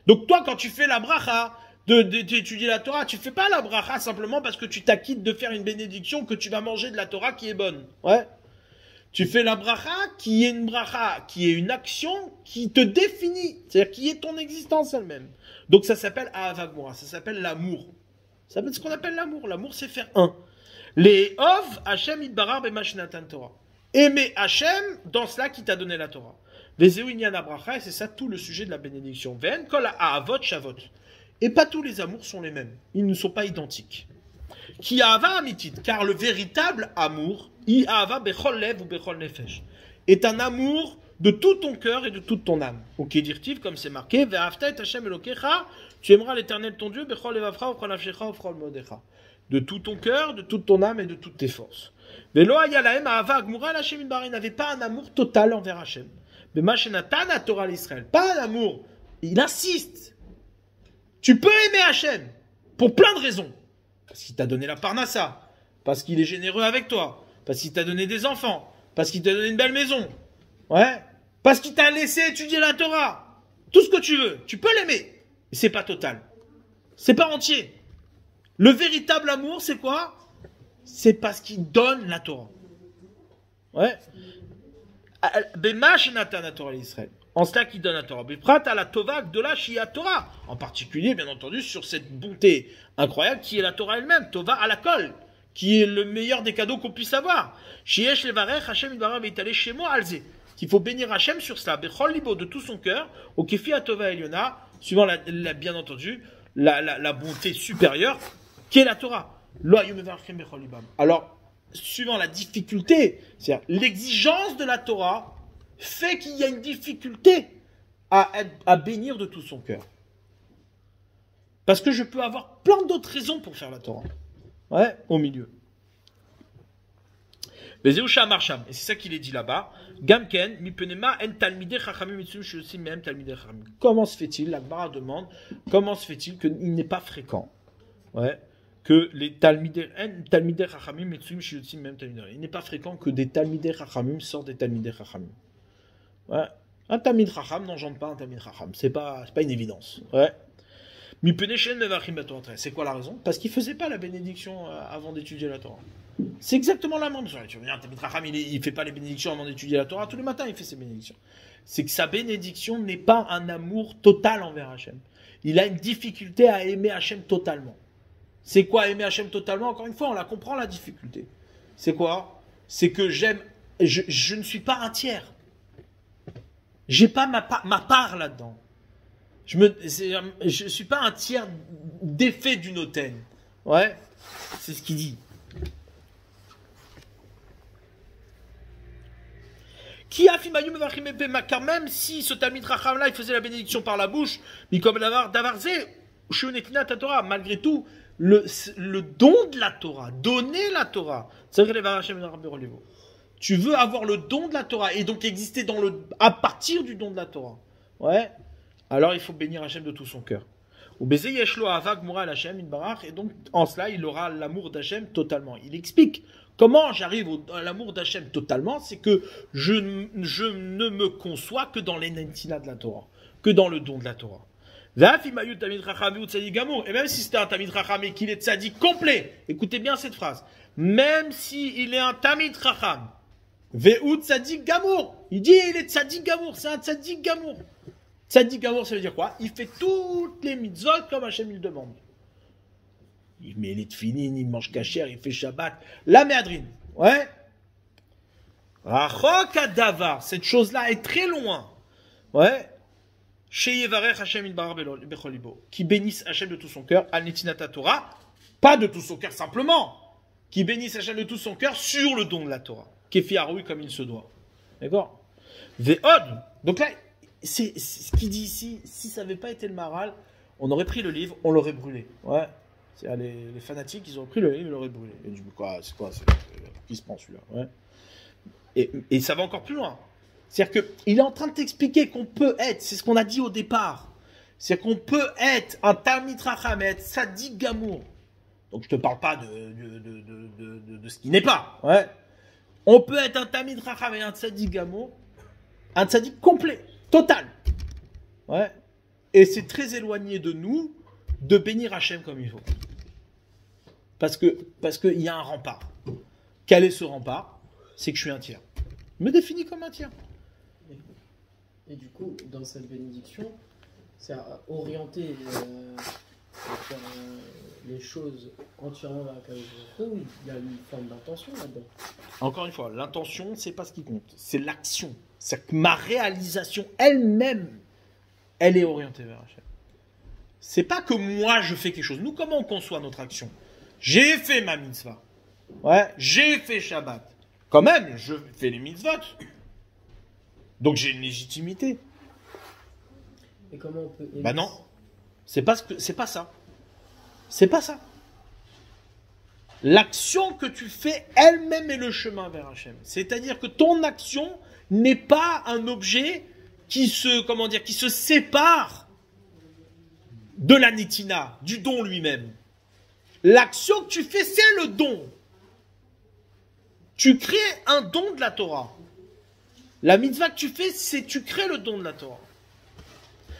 Donc toi, quand tu fais la bracha, d'étudier la Torah, tu fais pas la bracha simplement parce que tu t'acquittes de faire une bénédiction que tu vas manger de la Torah qui est bonne. Ouais. Tu fais la bracha qui est une bracha, qui est une action qui te définit, c'est-à-dire qui est ton existence elle-même. Donc ça s'appelle Ahava Gmura, ça s'appelle l'amour. Ça s'appelle ce qu'on appelle l'amour. L'amour, c'est faire un. Les Ov, Hachem Idbarar B'Mashinatan Torah. Aimer Hachem dans cela qui t'a donné la Torah. Les Eoinyan Abracha, et c'est ça tout le sujet de la bénédiction. Ven kol Ahavot Shavot. Et pas tous les amours sont les mêmes. Ils ne sont pas identiques. Ki Ahava Amitit, car le véritable amour, I Ahava Bechol Lev ou Bechol Nefesh, est un amour de tout ton cœur et de toute ton âme. Au Kedirtiv, comme c'est marqué, Ve'afta et Hachem Elokecha, tu aimeras l'Éternel ton Dieu, Bechol Levavcha, Bechol Nafshecha, Bechol Modecha. De tout ton cœur, de toute ton âme et de toutes tes forces. Velo Ayalahem Ahava Gmura Hachem Idbar, il n'avait pas un amour total envers Hachem. Mais Machenatan à Torah l'Israël, pas un amour. Il insiste. Tu peux aimer Hachem pour plein de raisons. Parce qu'il t'a donné la parnassa, parce qu'il est généreux avec toi, parce qu'il t'a donné des enfants, parce qu'il t'a donné une belle maison, ouais, parce qu'il t'a laissé étudier la Torah. Tout ce que tu veux, tu peux l'aimer. Mais c'est pas total. C'est pas entier. Le véritable amour, c'est quoi? C'est parce qu'il donne la Torah. Ouais. En cela qui donne la Torah. En particulier, bien entendu, sur cette bonté incroyable qui est la Torah elle-même. Tova à la colle, qui est le meilleur des cadeaux qu'on puisse avoir. Qu'il faut bénir Hachem sur cela. De tout son cœur. Au Kefi à Tova Eliona, suivant bien entendu la bonté supérieure qui est la Torah. Alors, suivant la difficulté, c'est-à-dire l'exigence de la Torah fait qu'il y a une difficulté à bénir de tout son cœur. Parce que je peux avoir plein d'autres raisons pour faire la Torah. Ouais, au milieu. Et c'est ça qu'il est dit là-bas. Gamken, mipenema en talmidei chachamim mitsum shiosim mehem talmidei chachamim. Comment se fait-il, la Gemara demande, comment se fait-il qu'il n'est pas fréquent, ouais, que les talmidei chachamim mitsum shiosim mehem talmidei. Il n'est pas fréquent que des talmidei chachamim sortent des talmidei chachamim. Ouais, un talmid chacham n'engendre pas un talmid chacham. C'est pas une évidence. Ouais. C'est quoi la raison? Parce qu'il ne faisait pas la bénédiction avant d'étudier la Torah. C'est exactement la même chose. Tu reviens, Talmid Chacham, il ne fait pas les bénédictions avant d'étudier la Torah. Tous les matins, il fait ses bénédictions. C'est que sa bénédiction n'est pas un amour total envers Hachem. Il a une difficulté à aimer Hachem totalement. C'est quoi aimer Hachem totalement? Encore une fois, on la comprend la difficulté. C'est quoi? C'est que je ne suis pas un tiers. J'ai pas ma part là-dedans. Je suis pas un tiers d'effet d'une autaine. Ouais, c'est ce qu'il dit. Qui a fimayou mevachim epema, car même si ce Talmid Chacham là, il faisait la bénédiction par la bouche, mais comme davarze, shunetina ta Torah, malgré tout, le don de la Torah, donner la Torah, c'est vrai que tu veux avoir le don de la Torah et donc exister à partir du don de la Torah. Ouais. Alors il faut bénir Hachem de tout son cœur. Ou baiser yeshlo avak mura Hachem in barach, et donc en cela il aura l'amour d'Hachem totalement. Il explique comment j'arrive à l'amour d'Hachem totalement, c'est que je ne me conçois que dans l'enentina de la Torah, que dans le don de la Torah. Et même si c'était un Tamid Chacham et qu'il est tzadik complet, écoutez bien cette phrase, même s'il est un Tamid Chacham, Ve'u tzadik gamour, il dit il est tzadik gamour, c'est un tzadik gamour. Tzadik gamour, ça veut dire quoi? Il fait toutes les mitzvot comme Hachem il demande. Il met les tefilin, il mange kasher, il fait Shabbat. La méadrine, ouais. Rachok adavar, cette chose-là est très loin. Ouais. Qui bénisse Hachem de tout son cœur, al netinata Torah, pas de tout son cœur simplement, qui bénisse Hachem de tout son cœur sur le don de la Torah, Kefi Haroui comme il se doit. D'accord? Ve'od. Donc là, c'est ce qu'il dit ici, si ça n'avait pas été le Maharal, on aurait pris le livre, on l'aurait brûlé. Ouais. C'est les fanatiques, ils ont pris le livre, ils l'auraient brûlé. Et du coup, qui se prend celui-là? Ouais. Et ça va encore plus loin. C'est-à-dire qu'il est en train de t'expliquer qu'on peut être, c'est ce qu'on a dit au départ, c'est-à-dire qu'on peut être un Talmid Chacham, être Tzadik Gamour. Donc je te parle pas de ce qui n'est pas. Ouais. On peut être un Talmid Chacham et un Tzadik Gamour, un Tzadik complet, total. Ouais. Et c'est très éloigné de nous de bénir Hachem comme il faut. Parce qu'il y a un rempart. Quel est ce rempart? C'est que je suis un tiers. Je me définis comme un tiers. Et du coup, dans cette bénédiction, c'est orienter les choses entièrement vers la Kadosh Baruch Hu. Il y a une forme d'intention là-dedans. Encore une fois, l'intention, c'est pas ce qui compte, c'est l'action. C'est que ma réalisation elle-même, elle est orientée vers Hachem. C'est pas que moi je fais quelque chose. Nous, comment on conçoit notre action? J'ai fait ma mitzvah. Ouais, j'ai fait Shabbat. Quand même, je fais les mitzvot. Donc j'ai une légitimité. Et comment on peut... Bah non, c'est pas ça. C'est pas ça. L'action que tu fais elle-même est le chemin vers Hachem. C'est-à-dire que ton action n'est pas un objet qui se sépare de la netina, du don lui-même. L'action que tu fais, c'est le don. Tu crées un don de la Torah. La mitzvah que tu fais, c'est tu crées le don de la Torah.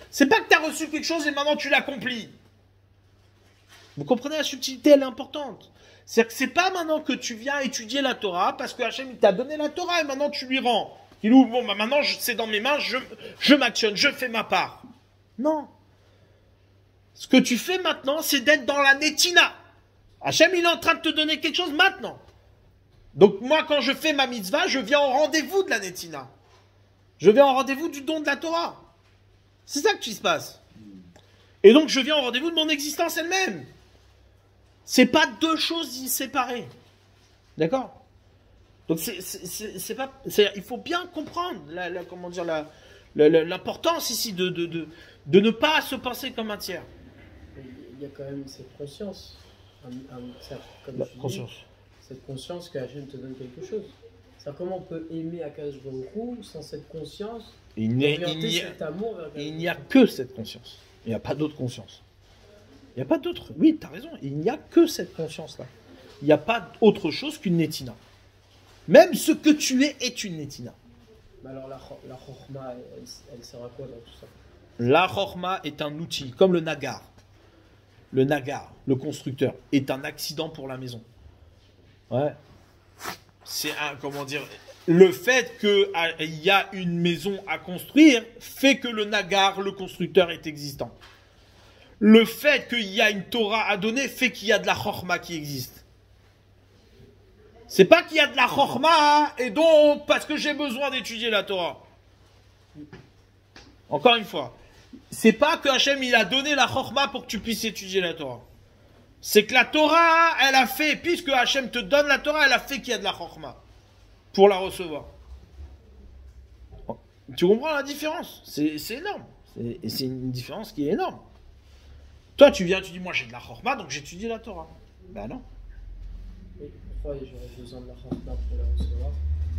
C'est pas que tu as reçu quelque chose et maintenant tu l'accomplis. Vous comprenez, la subtilité, elle est importante. C'est-à-dire que c'est pas maintenant que tu viens étudier la Torah parce que Hachem t'a donné la Torah et maintenant tu lui rends. Il ouvre, bon, bah maintenant c'est dans mes mains, je m'actionne, je fais ma part. Non. Ce que tu fais maintenant, c'est d'être dans la netina. Hachem, il est en train de te donner quelque chose maintenant. Donc moi, quand je fais ma mitzvah, je viens au rendez-vous de la netina. Je viens au rendez-vous du don de la Torah. C'est ça qui se passe. Et donc je viens au rendez-vous de mon existence elle-même. C'est pas deux choses séparées. D'accord? Donc c'est pas, il faut bien comprendre l'importance ici de ne pas se penser comme un tiers. Il y a quand même cette conscience, comme conscience. Cette conscience que Hachem te donne quelque chose. Comment on peut aimer Akadosh Baruch Hu sans cette conscience? Il n'y a que cette conscience. Il n'y a pas d'autre conscience. Il n'y a pas d'autre. Oui, tu as raison. Il n'y a que cette conscience-là. Il n'y a pas autre chose qu'une netina. Même ce que tu es est une netina. Mais alors la chorma, elle sert à quoi dans tout ça? La chorma est un outil, comme le nagar. Le nagar, le constructeur, est un accident pour la maison. Ouais. C'est le fait qu'il y a une maison à construire fait que le nagar, le constructeur, est existant. Le fait qu'il y a une Torah à donner fait qu'il y a de la chorma qui existe. C'est pas qu'il y a de la chorma et donc parce que j'ai besoin d'étudier la Torah. Encore une fois, c'est pas que Hachem il a donné la chorma pour que tu puisses étudier la Torah. C'est que la Torah, elle a fait, puisque Hachem te donne la Torah, elle a fait qu'il y a de la chorma pour la recevoir. Tu comprends la différence? C'est énorme. Et c'est une différence qui est énorme. Toi, tu viens, tu dis, moi j'ai de la chorma, donc j'étudie la Torah. Ben non. Et pourquoi j'aurais besoin de la chorma pour la recevoir?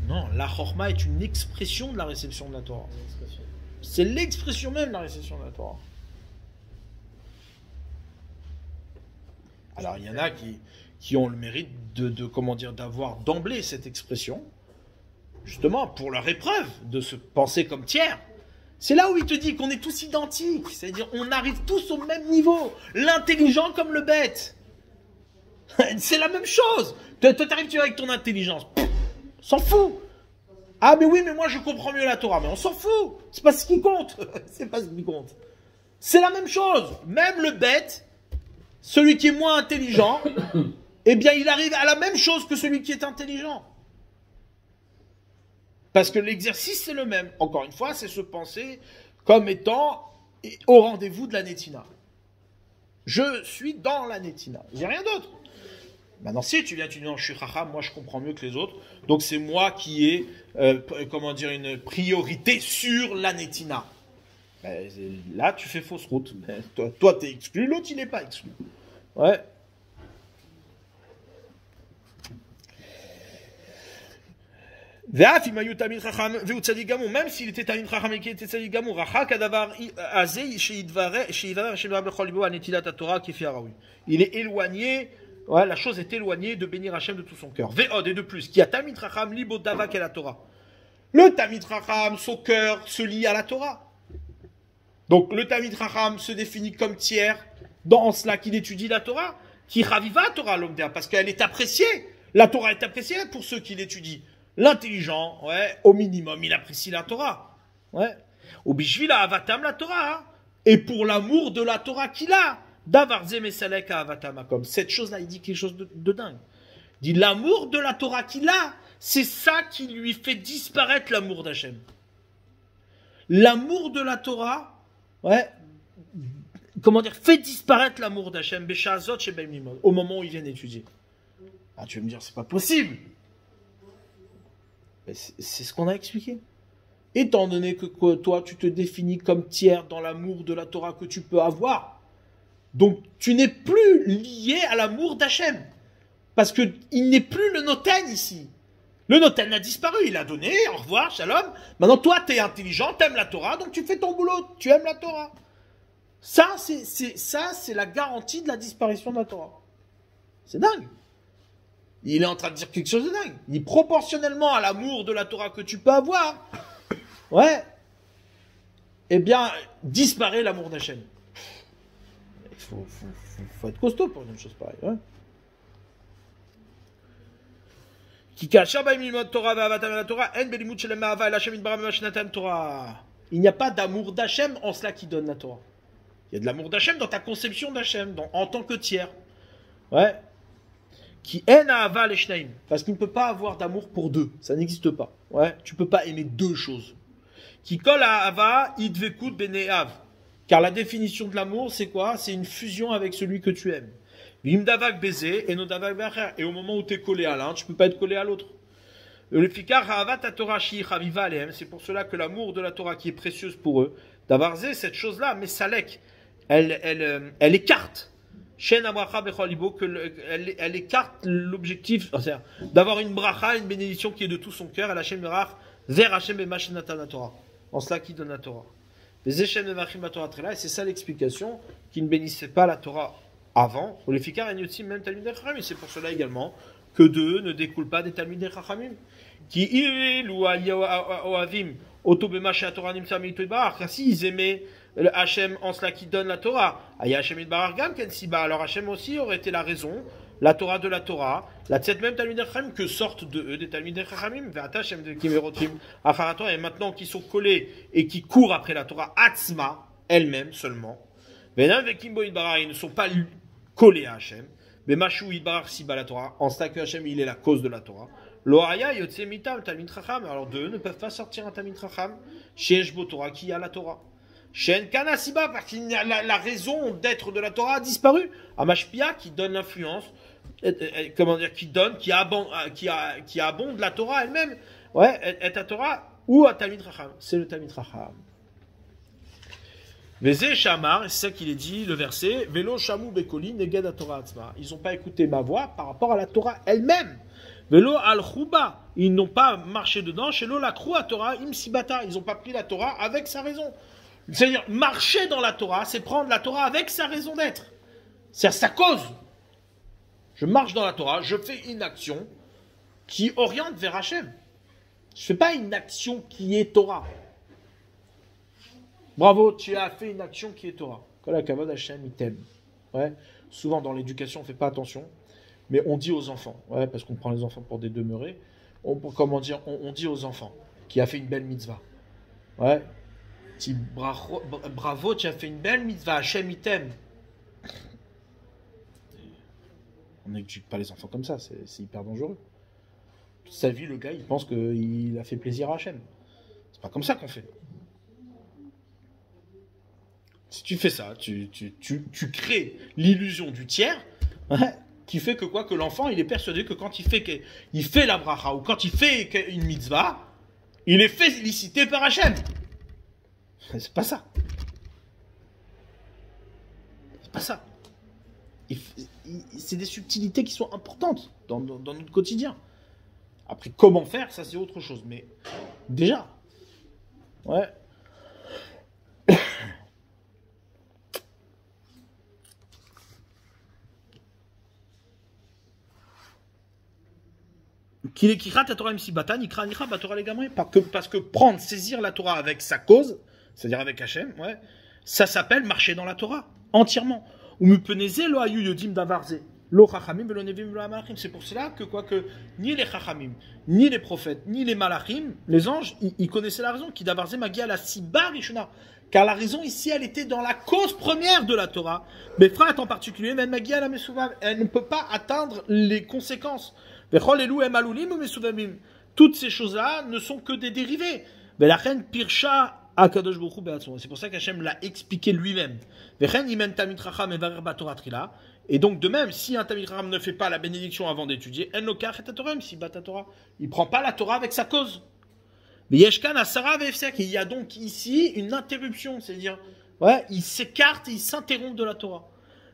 Non, la chorma est une expression de la réception de la Torah. C'est l'expression même de la réception de la Torah. Alors, il y en a qui ont le mérite comment dire, d'avoir d'emblée cette expression, justement, pour leur épreuve, de se penser comme tiers. C'est là où il te dit qu'on est tous identiques, c'est-à-dire on arrive tous au même niveau, l'intelligent comme le bête. C'est la même chose. Toi, t'arrives tu avec ton intelligence, s'en fout. Ah mais oui, mais moi je comprends mieux la Torah, mais on s'en fout. C'est pas ce qui compte. C'est pas ce qui compte. C'est la même chose. Même le bête, celui qui est moins intelligent, eh bien il arrive à la même chose que celui qui est intelligent. Parce que l'exercice, c'est le même. Encore une fois, c'est se penser comme étant au rendez-vous de la Netina. Je suis dans la Netina. Il n'y a rien d'autre. Maintenant, si tu dis non, je suis Chacham, moi je comprends mieux que les autres, donc c'est moi qui ai, une priorité sur la Netina. Ben, là, tu fais fausse route. Ben, toi, t'es exclu, l'autre, il n'est pas exclu. Ouais. Même s'il était Talmid Chacham et qu'il était Tzadik Gamur, il est éloigné, ouais, la chose est éloignée de bénir Hachem de tout son cœur. Ve'od et de plus, qui a Talmid Chacham libo davak et la Torah. Le Talmid Chacham, son cœur se lie à la Torah. Donc le Talmid Chacham se définit comme tiers dans cela qu'il étudie la Torah, qui raviva Torah l'omdea, parce qu'elle est appréciée. La Torah est appréciée pour ceux qui l'étudient. L'intelligent, ouais, au minimum, il apprécie la Torah. Ouais. Au bishvila avatam la Torah. Hein. Et pour l'amour de la Torah qu'il a, davarze mesalek avatam comme. Cette chose-là, il dit quelque chose de dingue. Il dit l'amour de la Torah qu'il a, c'est ça qui lui fait disparaître l'amour d'Hachem. L'amour de la Torah, ouais, comment dire, fait disparaître l'amour d'Hachem, beshazot shebem limod, au moment où il vient étudier. Ah, tu vas me dire, c'est pas possible. C'est ce qu'on a expliqué. Étant donné que toi, tu te définis comme tiers dans l'amour de la Torah que tu peux avoir, donc tu n'es plus lié à l'amour d'Hachem. Parce qu'il n'est plus le noten ici. Le noten a disparu, il a donné, au revoir, shalom. Maintenant, toi, tu es intelligent, tu aimes la Torah, donc tu fais ton boulot, tu aimes la Torah. Ça, c'est la garantie de la disparition de la Torah. C'est dingue. Il est en train de dire quelque chose de dingue. Il dit proportionnellement à l'amour de la Torah que tu peux avoir, ouais, eh bien, disparaît l'amour d'Hachem. Il faut être costaud pour une chose pareille, ouais. Il n'y a pas d'amour d'Hachem en cela qui donne la Torah. Il y a de l'amour d'Hachem dans ta conception d'Hachem, en tant que tiers. Ouais. Parce qu'il ne peut pas avoir d'amour pour deux. Ça n'existe pas. Ouais. Tu ne peux pas aimer deux choses. Car la définition de l'amour, c'est quoi? C'est une fusion avec celui que tu aimes. Et au moment où tu es collé à l'un, tu ne peux pas être collé à l'autre. C'est pour cela que l'amour de la Torah qui est précieuse pour eux, d'avarzer cette chose-là, mais salek, elle écarte. Elle écarte l'objectif, c'est-à-dire d'avoir une bracha, une bénédiction qui est de tout son cœur, vers Hashem et Mashenatan Torah. En cela qui donne la Torah. Et c'est ça l'explication qui ne bénissait pas la Torah avant. C'est pour cela également que d'eux ne découlent pas des Talmidei Chachamim. Qui car s'ils aimaient le Hachem en cela qui donne la Torah, alors Hachem aussi aurait été la raison, la Torah de la Torah, la tête même Talmidei Chachamim que sortent de eux des Talmidei Chachamim, et maintenant qui sont collés et qui courent après la Torah, Atzma, elle-même seulement, ils ne sont pas collés à Hachem, mais Mashou Idbarar Siba la Torah, en cela que Hachem il est la cause de la Torah. Loaya Yotse Mitam Talmid Chacham, alors d'eux ne peuvent pas sortir un Talmid Chacham, chez Eshbo Torah qui a la Torah. Shen Kanasiba, parce que la raison d'être de la Torah a disparu. Amashpia qui donne l'influence, comment dire, qui donne, qui abonde la Torah elle-même. Ouais, et ta Torah ou à Talmid Chacham. C'est le Talmid Chacham. Vezé Shamar, c'est ça qu'il est dit, le verset. Velo Shamu Bekoli Neged Torah Atzma. Ils n'ont pas écouté ma voix par rapport à la Torah elle-même. Velo Al Chouba. Ils n'ont pas marché dedans. Shelo la Krua Torah Imsibata. Ils n'ont pas pris la Torah avec sa raison. C'est-à-dire, marcher dans la Torah, c'est prendre la Torah avec sa raison d'être. C'est-à-dire sa cause. Je marche dans la Torah, je fais une action qui oriente vers Hachem. Je ne fais pas une action qui est Torah. Bravo, tu as fait une action qui est Torah. Kol hakavod Hachem, il t'aime. Ouais. Souvent dans l'éducation, on ne fait pas attention, mais on dit aux enfants, ouais, parce qu'on prend les enfants pour des demeurés, on dit aux enfants qui a fait une belle mitzvah. Ouais. Bravo, tu as fait une belle mitzvah, Hachem, il t'aime. On n'éduque pas les enfants comme ça, c'est hyper dangereux. Toute sa vie, le gars, il pense qu'il a fait plaisir à Hachem. C'est pas comme ça qu'on fait. Si tu fais ça, tu crées l'illusion du tiers, ouais, qui fait que quoi, que l'enfant, il est persuadé que quand il fait la bracha ou quand il fait une mitzvah, il est félicité par Hachem. C'est pas ça. C'est pas ça. C'est des subtilités qui sont importantes dans notre quotidien. Après, comment faire, ça c'est autre chose. Mais déjà, ouais. Parce que prendre, saisir la Torah avec sa cause, c'est-à-dire avec Hachem, ouais, ça s'appelle marcher dans la Torah, entièrement. C'est pour cela que ni les Chachamim, ni les prophètes, ni les Malachim, les anges, ils connaissaient la raison, car la raison ici, elle était dans la cause première de la Torah. Mais frère en particulier, même Magia la Mesouvav, elle ne peut pas atteindre les conséquences. Toutes ces choses-là ne sont que des dérivés. C'est pour ça qu'Hachem l'a expliqué lui-même. Et donc de même, si un Talmid Chacham ne fait pas la bénédiction avant d'étudier, il ne prend pas la Torah avec sa cause. Il y a donc ici une interruption, c'est-à-dire, ouais, il s'écarte et il s'interrompt de la Torah.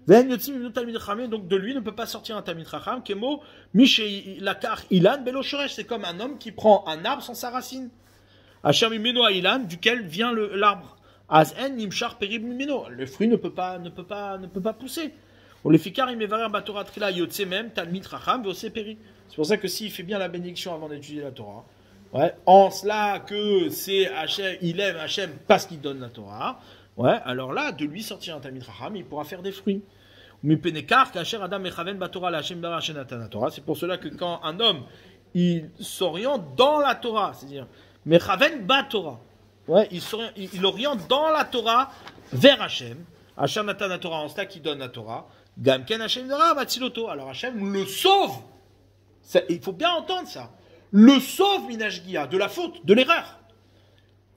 Donc de lui ne peut pas sortir un Talmid Chacham. C'est comme un homme qui prend un arbre sans sa racine. Duquel vient l'arbre. Le fruit ne peut pas pousser. C'est pour ça que s'il fait bien la bénédiction avant d'étudier la Torah, ouais, en cela que c'est Hachem, il aime Hachem parce qu'il donne la Torah, ouais, alors là, de lui sortir un Talmid Chacham, il pourra faire des fruits. C'est pour cela que quand un homme il s'oriente dans la Torah, c'est-à-dire Mechaven ba Torah, ouais, il oriente dans la Torah vers Hachem. Hachem natan la Torah, en cela qui donne la Torah. Gamken Hachem dara matziloto. Alors Hachem le sauve. Il faut bien entendre ça. Le sauve minashgia de la faute, de l'erreur.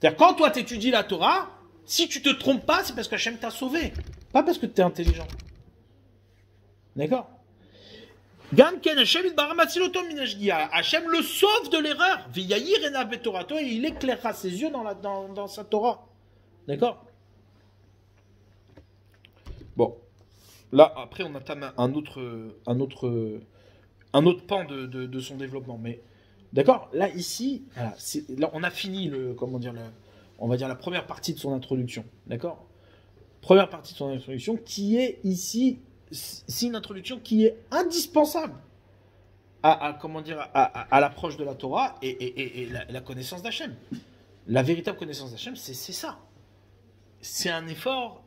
C'est-à-dire quand toi tu étudies la Torah, si tu te trompes pas, c'est parce qu'Hachem t'a sauvé, pas parce que tu es intelligent. D'accord? Hachem le sauve de l'erreur. Et il éclairera ses yeux dans sa Torah. D'accord? Bon. Là, après, on entame un autre pan de son développement. Mais, d'accord? Là, ici, voilà, là, on a fini on va dire la première partie de son introduction. D'accord? Première partie de son introduction qui est ici. C'est une introduction qui est indispensable à l'approche de la Torah et la connaissance d'Hachem. La véritable connaissance d'Hachem, c'est ça. C'est un effort,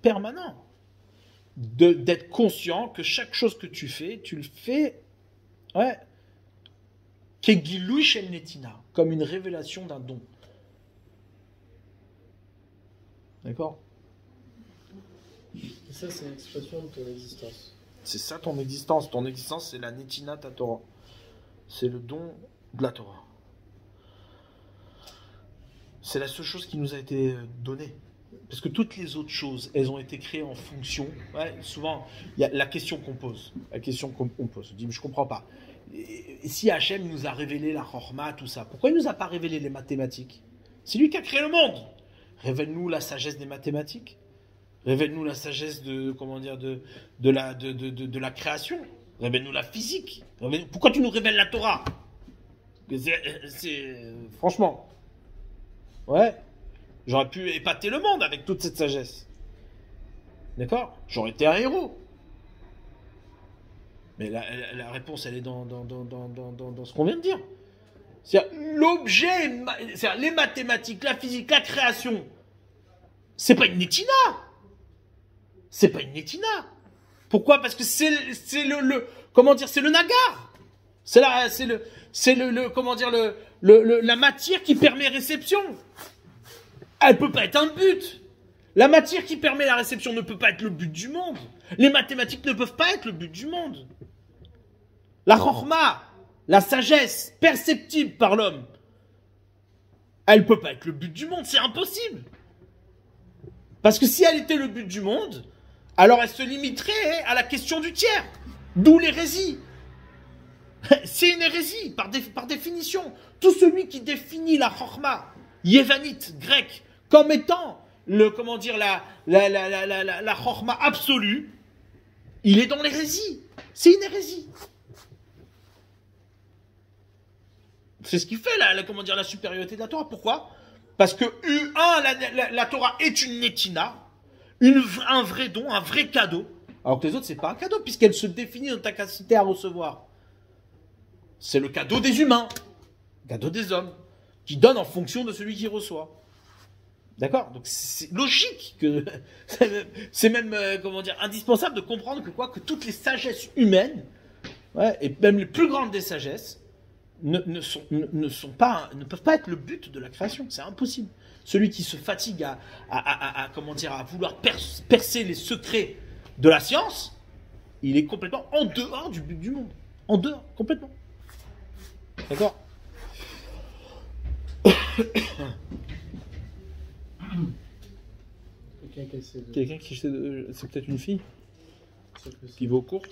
permanent d'être conscient que chaque chose que tu le fais, ouais, Kegilui Shel Netina, comme une révélation d'un don. D'accord? Et ça, c'est l'expression de ton existence. C'est ça ton existence. Ton existence, c'est la Netina ta Torah. C'est le don de la Torah. C'est la seule chose qui nous a été donnée. Parce que toutes les autres choses, elles ont été créées en fonction. Ouais, souvent, il y a la question qu'on pose. On dit, mais je ne comprends pas. Et si Hachem nous a révélé la Chorma, tout ça, pourquoi il nous a pas révélé les mathématiques? C'est lui qui a créé le monde. Révèle-nous la sagesse des mathématiques. Révèle-nous la sagesse de, comment dire, de la création. Révèle-nous la physique. Pourquoi tu nous révèles la Torah? Franchement. Ouais. J'aurais pu épater le monde avec toute cette sagesse. D'accord? J'aurais été un héros. Mais la réponse, elle est dans ce qu'on vient de dire. C'est-à-dire, l'objet, c'est-à-dire les mathématiques, la physique, la création, c'est pas une nétina. C'est pas une nétina. Pourquoi? Parce que c'est le comment dire, c'est le nagar. C'est comment dire, la matière qui permet réception. Elle peut pas être un but. La matière qui permet la réception ne peut pas être le but du monde. Les mathématiques ne peuvent pas être le but du monde. La chorma, la sagesse perceptible par l'homme, elle peut pas être le but du monde, c'est impossible. Parce que si elle était le but du monde, alors elle se limiterait à la question du tiers. D'où l'hérésie. C'est une hérésie, par définition. Tout celui qui définit la chorma, yévanite, grecque, comme étant la chorma absolue, il est dans l'hérésie. C'est une hérésie. C'est ce qui fait la supériorité de la Torah. Pourquoi? Parce que la Torah est une netina, un vrai don, un vrai cadeau. Alors que les autres, c'est pas un cadeau, puisqu'elle se définit dans ta capacité à recevoir. C'est le cadeau des humains, le cadeau des hommes, qui donne en fonction de celui qui reçoit. D'accord? Donc c'est logique que c'est même indispensable de comprendre que toutes les sagesses humaines, ouais, et même les plus grandes des sagesses, ne peuvent pas être le but de la création. C'est impossible. Celui qui se fatigue à vouloir percer les secrets de la science, il est complètement en dehors du but du monde. En dehors, complètement. D'accord? Quelqu'un qui essaie de... C'est peut-être une fille qui va au cours.